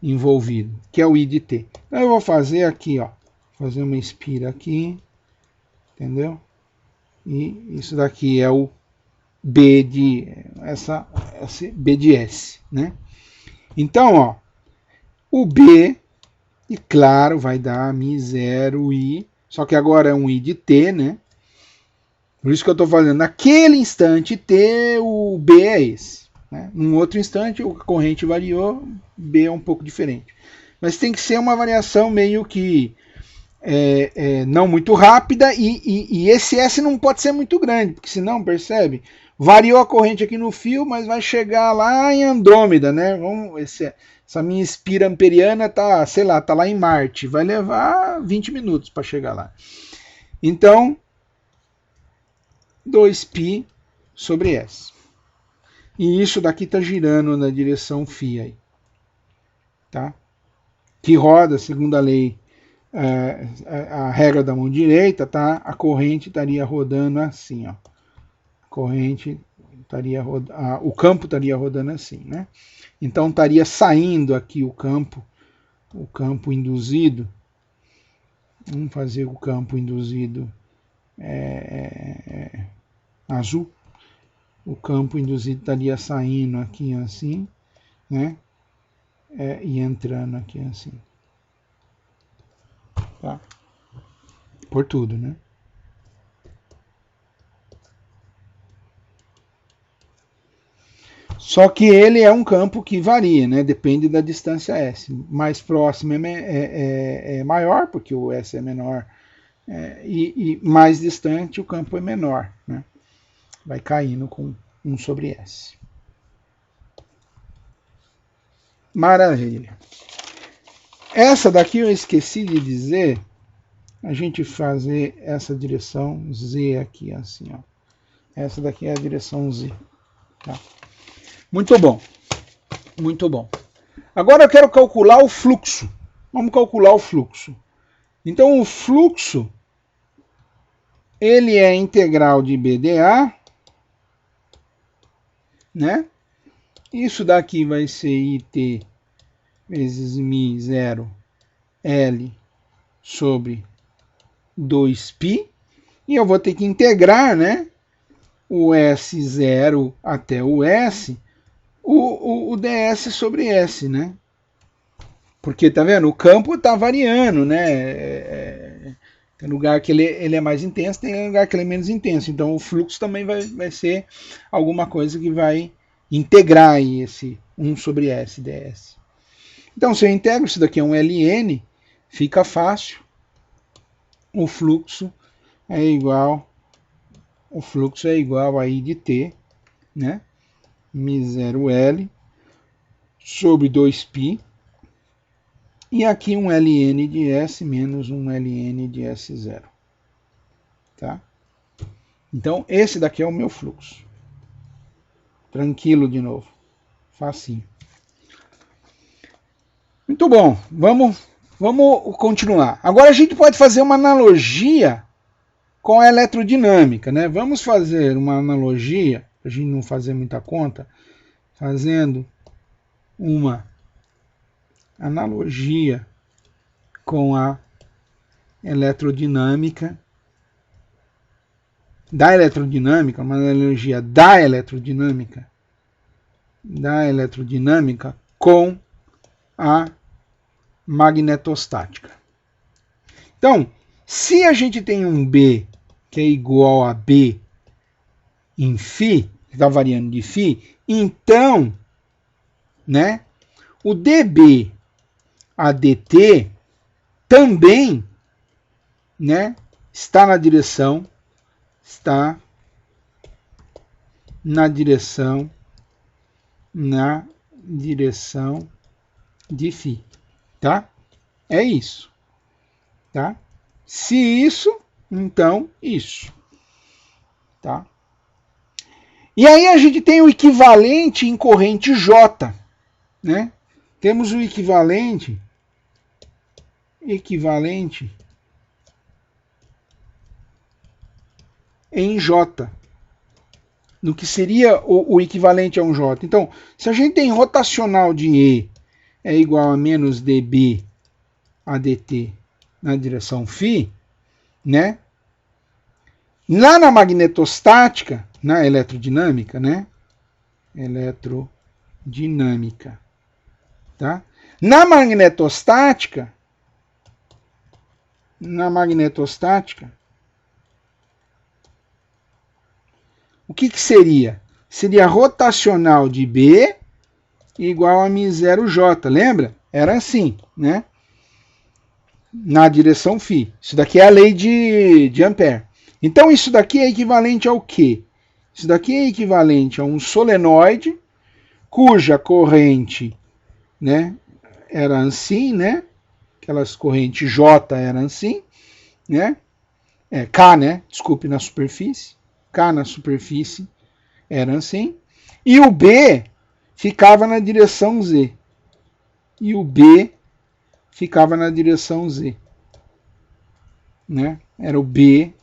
envolvido, que é o I de T. Então, eu vou fazer aqui, ó, fazer uma espira aqui, entendeu? E isso daqui é o B de esse B de S, né? Então, ó, o B, e claro, vai dar μ0i, só que agora é um I de T, né? Por isso que eu estou fazendo, naquele instante T, o B é esse. Né? Num outro instante, a corrente variou, B é um pouco diferente. Mas tem que ser uma variação meio que não muito rápida, e esse S não pode ser muito grande, porque senão, percebe? Variou a corrente aqui no fio, mas vai chegar lá em Andrômeda, né? Essa minha espira amperiana tá, sei lá, tá lá em Marte. Vai levar 20 minutos para chegar lá. Então, 2π sobre S. E isso daqui tá girando na direção φ aí. Tá? Que roda, segundo a lei, a regra da mão direita, tá? A corrente estaria rodando assim, ó. O campo estaria rodando assim, né? Então estaria saindo aqui o campo induzido. Vamos fazer o campo induzido azul. O campo induzido estaria saindo aqui assim, né? E entrando aqui assim. Tá? Por tudo, né? Só que ele é um campo que varia, né? Depende da distância S. Mais próximo é maior, porque o S é menor, e mais distante o campo é menor, né? Vai caindo com 1 sobre S. Maravilha. Essa daqui eu esqueci de dizer, a gente fazer essa direção Z aqui, assim, ó. Essa daqui é a direção Z. Tá? Muito bom. Muito bom. Agora eu quero calcular o fluxo. Vamos calcular o fluxo. Então o fluxo, ele é integral de BdA, né? Isso daqui vai ser IT vezes μ0 L sobre 2π. E eu vou ter que integrar, né, o S0 até o S, o ds sobre S, né? Porque, tá vendo? O campo tá variando, né? Tem lugar que ele é mais intenso, tem lugar que ele é menos intenso. Então, o fluxo também vai ser alguma coisa que vai integrar aí esse 1 sobre S ds. Então, se eu integro, isso daqui é um ln, fica fácil. O fluxo é igual a I de T, né? μ0L sobre 2π. E aqui um ln de S menos um ln de S0. Tá? Então, esse daqui é o meu fluxo. Tranquilo de novo. Facinho. Muito bom. Vamos continuar. Agora a gente pode fazer uma analogia com a eletrodinâmica, né? Vamos fazer uma analogia, para a gente não fazer muita conta, fazendo uma analogia com a eletrodinâmica, uma analogia da eletrodinâmica com a magnetostática. Então, se a gente tem um B que é igual a B em φ, que está variando de φ, então, né, o dB a dt também, né, está na direção de φ, tá? É isso, tá? Se isso, então isso, tá? E aí a gente tem o equivalente em corrente J, né? Temos o equivalente em J, no que seria o equivalente a um J. Então, se a gente tem rotacional de E é igual a menos dB a dt na direção φ, né? Lá na magnetostática, na eletrodinâmica, né? Tá? Na magnetostática, o que seria? Seria rotacional de B igual a μ0J, lembra? Era assim, né? Na direção φ. Isso daqui é a lei de Ampère. Então isso daqui é equivalente ao quê? Isso daqui é equivalente a um solenoide cuja corrente, né, era assim, né? Aquelas correntes J eram assim, né? K, né? Desculpe, na superfície. K na superfície era assim. E o B ficava na direção Z. Né? Era o B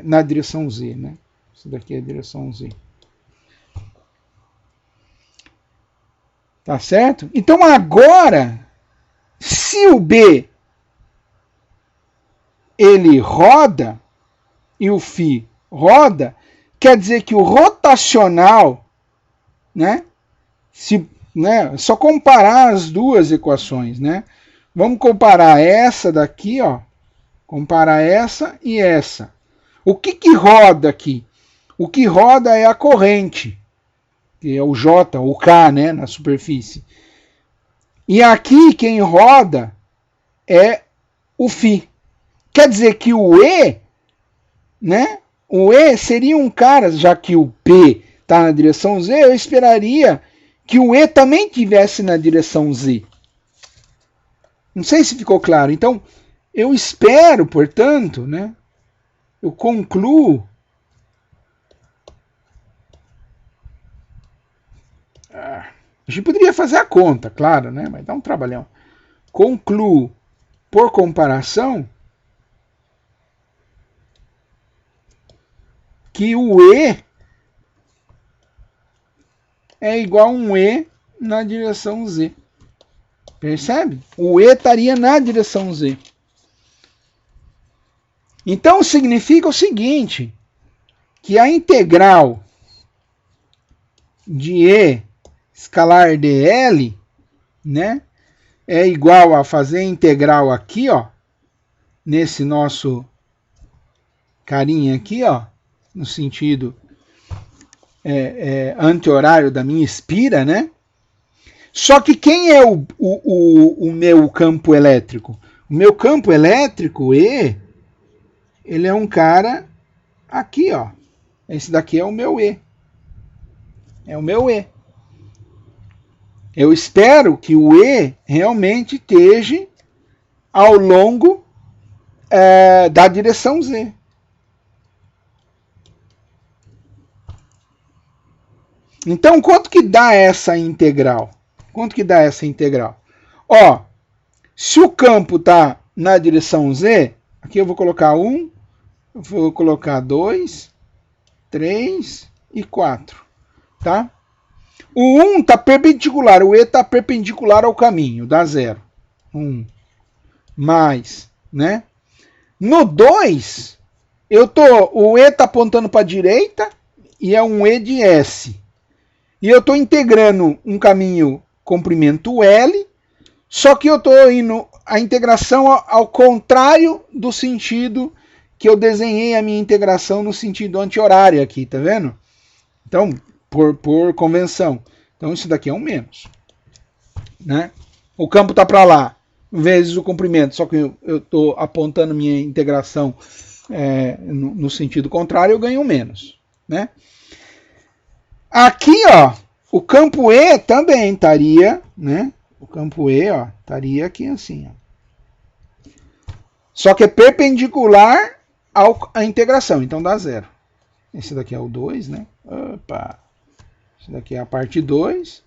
na direção Z, né? Isso daqui é a direção Z. Tá certo? Então agora, se o B ele roda e o φ roda, quer dizer que o rotacional, né? Né, só comparar as duas equações, né? Vamos comparar essa daqui, ó. Comparar essa e essa. O que roda aqui? O que roda é a corrente, que é o J, o K, né, na superfície. E aqui quem roda é o φ. Quer dizer que o E, né? O E seria um cara, já que o P está na direção Z, eu esperaria que o E também estivesse na direção Z. Não sei se ficou claro. Então, eu espero, portanto, né? Eu concluo a gente poderia fazer a conta, claro, né? Mas dá um trabalhão. Concluo, por comparação, que o E é igual a um E na direção Z. Percebe? O E estaria na direção Z. Então significa o seguinte, que a integral de E escalar dl, né, é igual a fazer a integral aqui, ó, nesse nosso carinha aqui, ó, no sentido anti-horário da minha espira, né? Só que quem é o meu campo elétrico? O meu campo elétrico, E, ele é um cara aqui, ó. Esse daqui é o meu E. É o meu E. Eu espero que o E realmente esteja ao longo da direção Z. Então, quanto que dá essa integral? Quanto que dá essa integral? Ó, se o campo está na direção Z, aqui eu vou colocar 1, eu vou colocar 2, 3 e 4, tá? O 1 está perpendicular, o E está perpendicular ao caminho, dá 0. 1 mais, né? No 2, o E está apontando para a direita e é um E de S. E eu estou integrando um caminho comprimento L, só que eu estou indo a integração ao contrário do sentido que eu desenhei a minha integração no sentido anti-horário aqui, tá vendo? Então, por convenção. Então, isso daqui é um menos. Né? O campo está para lá, vezes o comprimento, só que eu estou apontando minha integração no sentido contrário, eu ganho um menos. Né? Aqui, ó, o campo E também estaria, né? O campo E, ó, estaria aqui assim, ó. Só que é perpendicular à integração, então dá 0. Esse daqui é o 2, né? Opa. Esse daqui é a parte 2,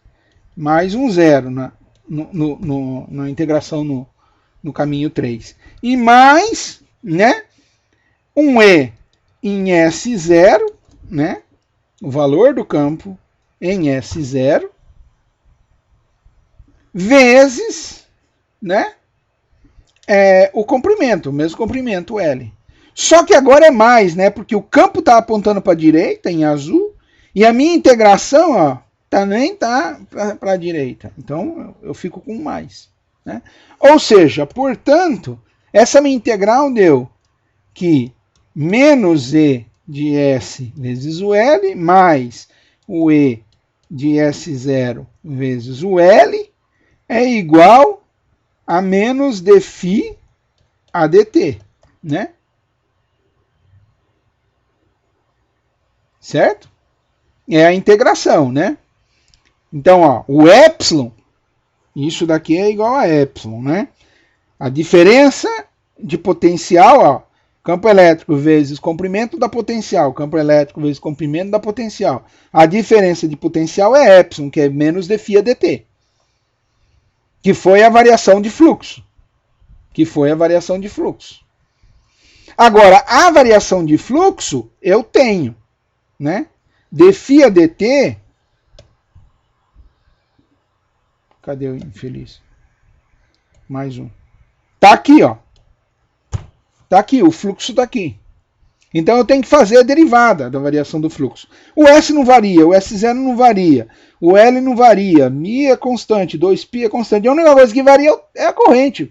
mais um 0 na integração no caminho 3. E mais, né? Um E em S0, né? O valor do campo em S0, vezes, né, o comprimento, o mesmo comprimento L. Só que agora é mais, né, porque o campo está apontando para a direita, em azul, e a minha integração, ó, também está para a direita. Então, eu fico com mais. Né? Ou seja, portanto, essa minha integral deu que menos E de S vezes o L, mais o E de S0 vezes o L, é igual a menos dφ a dt, né? Certo? É a integração, né? Então, ó, o epsilon, isso daqui é igual a epsilon, né? A diferença de potencial, ó, campo elétrico vezes comprimento da potencial, campo elétrico vezes comprimento da potencial. A diferença de potencial é epsilon, que é menos dφ a dt. Que foi a variação de fluxo. Agora, a variação de fluxo eu tenho, né? dφ a dt. Cadê o infeliz? Mais um. Tá aqui, ó. Tá aqui, o fluxo tá aqui. Então eu tenho que fazer a derivada da variação do fluxo. O S não varia, o S0 não varia, o L não varia, μ é constante, 2π é constante. A única coisa que varia é a corrente.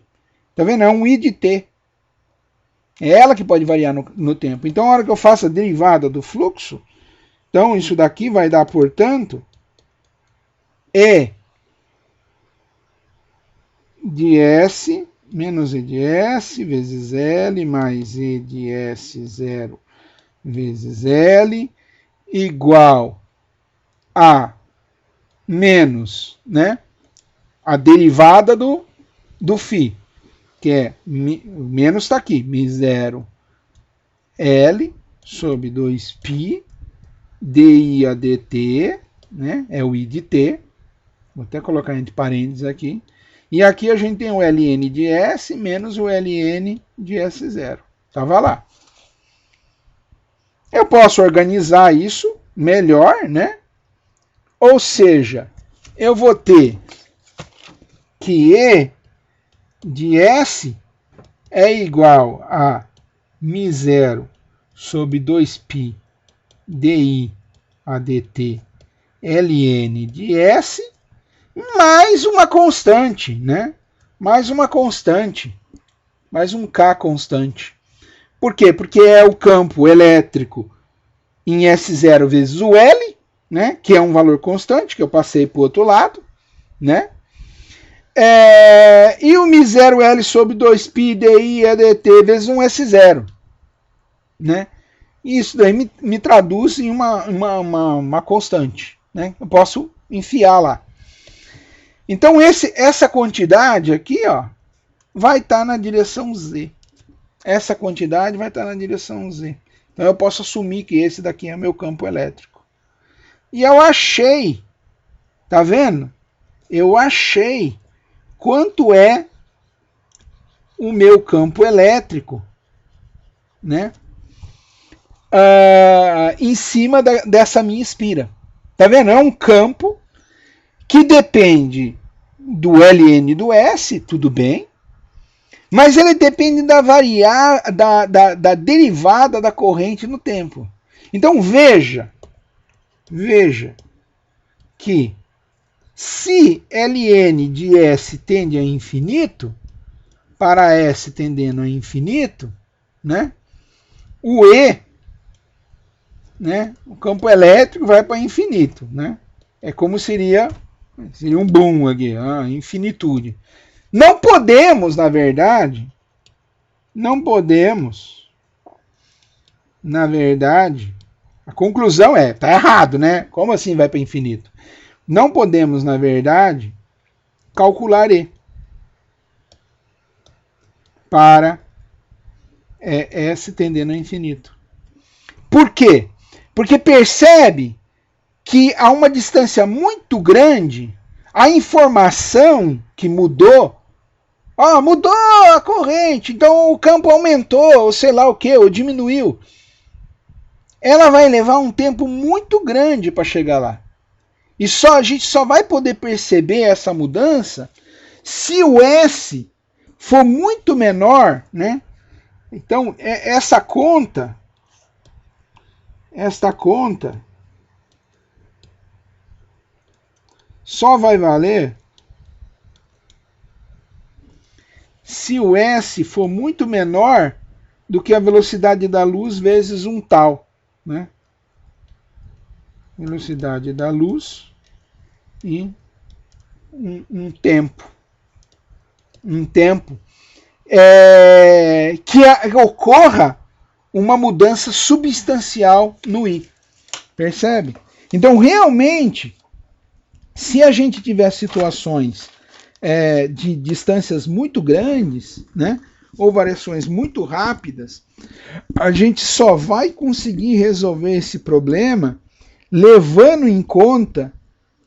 Tá vendo? É um I de T. É ela que pode variar no tempo. Então, a hora que eu faço a derivada do fluxo, então isso daqui vai dar, portanto, E de S menos E de S vezes L mais E de S0 vezes L igual a menos, né, a derivada do φ, que é, menos está aqui, μ0 L sobre 2π dI a dt, né, é o I de T, vou até colocar entre parênteses aqui, e aqui a gente tem o ln de S menos o ln de S0. Estava lá. Eu posso organizar isso melhor, né? Ou seja, eu vou ter que E de S é igual a μ0 sobre 2π di a dt ln de S mais uma constante, né? Mais uma constante, mais um K constante. Por quê? Porque é o campo elétrico em S0 vezes o L, né? Que é um valor constante, que eu passei para o outro lado, né? E o μ0L sobre 2π di a dt vezes um S0, né? E isso daí me traduz em uma constante, né? Eu posso enfiar lá. Então essa quantidade aqui, ó, vai estar na direção Z. Essa quantidade vai estar na direção Z. Então eu posso assumir que esse daqui é meu campo elétrico. E eu achei, tá vendo? Eu achei quanto é o meu campo elétrico, né? Em cima dessa minha espira. Tá vendo? É um campo que depende do Ln do S, tudo bem, mas ele depende da derivada da corrente no tempo. Então veja que se Ln de S tende a infinito, para S tendendo a infinito, né, o E, né, o campo elétrico vai para infinito, né? É como seria um boom aqui, a infinitude. Não podemos, na verdade, a conclusão tá errado, né? Como assim vai para infinito? Não podemos, na verdade, calcular E para S tendendo a infinito. Por quê? Porque percebe que a uma distância muito grande, a informação que mudou, mudou a corrente, então o campo aumentou, ou sei lá o que, ou diminuiu. Ela vai levar um tempo muito grande para chegar lá. E a gente só vai poder perceber essa mudança se o S for muito menor, né? Então, esta conta só vai valer se o S for muito menor do que a velocidade da luz vezes um tal, né? Velocidade da luz em um tempo. Que ocorra uma mudança substancial no I. Percebe? Então, realmente, se a gente tiver situações de distâncias muito grandes, né, ou variações muito rápidas, a gente só vai conseguir resolver esse problema levando em conta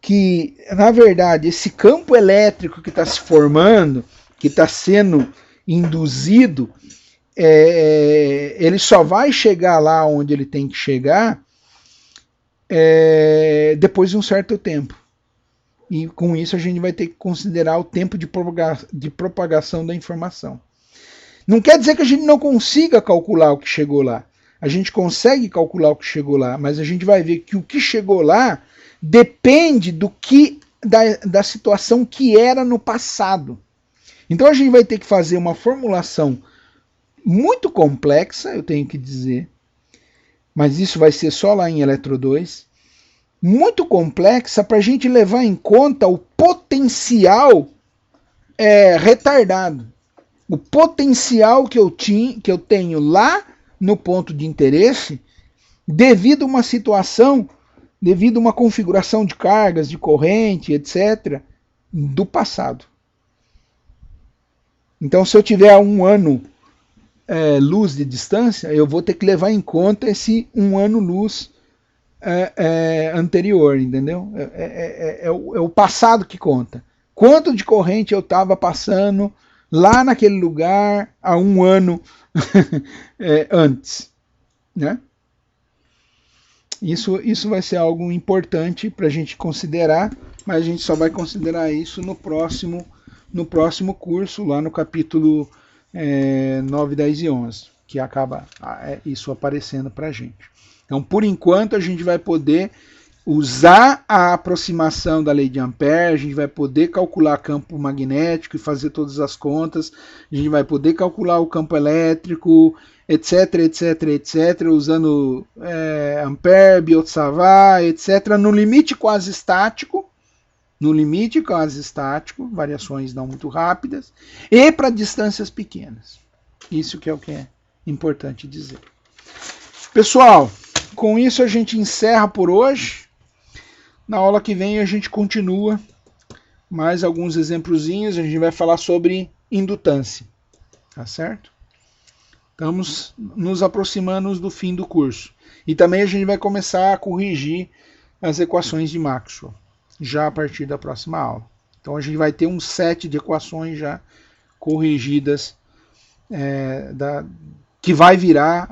que, na verdade, esse campo elétrico que está se formando, que está sendo induzido, ele só vai chegar lá onde ele tem que chegar depois de um certo tempo. E com isso a gente vai ter que considerar o tempo de propagação da informação. Não quer dizer que a gente não consiga calcular o que chegou lá. A gente consegue calcular o que chegou lá, mas a gente vai ver que o que chegou lá depende da situação que era no passado. Então a gente vai ter que fazer uma formulação muito complexa, eu tenho que dizer, mas isso vai ser só lá em Eletro 2, muito complexa para a gente levar em conta o potencial retardado. O potencial que eu tenho lá no ponto de interesse devido a uma situação, devido a uma configuração de cargas, de corrente, etc., do passado. Então, se eu tiver 1 ano luz de distância, eu vou ter que levar em conta esse 1 ano luz anterior, entendeu? É o passado que conta. Quanto de corrente eu estava passando lá naquele lugar há 1 ano antes, né? Isso vai ser algo importante para a gente considerar, mas a gente só vai considerar isso no próximo curso, lá no capítulo 9, 10 e 11, que acaba isso aparecendo para a gente. Então, por enquanto, a gente vai poder usar a aproximação da lei de Ampère, a gente vai poder calcular campo magnético e fazer todas as contas, a gente vai poder calcular o campo elétrico, etc, etc, etc, usando Ampère, Biot-Savart, etc, no limite quase estático, variações não muito rápidas, e para distâncias pequenas. Isso que é o que é importante dizer. Pessoal, com isso a gente encerra por hoje. Na aula que vem a gente continua mais alguns exemplozinhos, a gente vai falar sobre indutância, tá certo? Estamos nos aproximando do fim do curso. E também a gente vai começar a corrigir as equações de Maxwell, já a partir da próxima aula. Então a gente vai ter um set de equações já corrigidas, que vai virar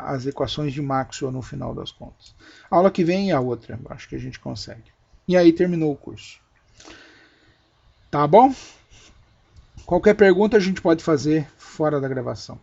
as equações de Maxwell no final das contas. A aula que vem e a outra, acho que a gente consegue. E aí terminou o curso. Tá bom? Qualquer pergunta a gente pode fazer fora da gravação.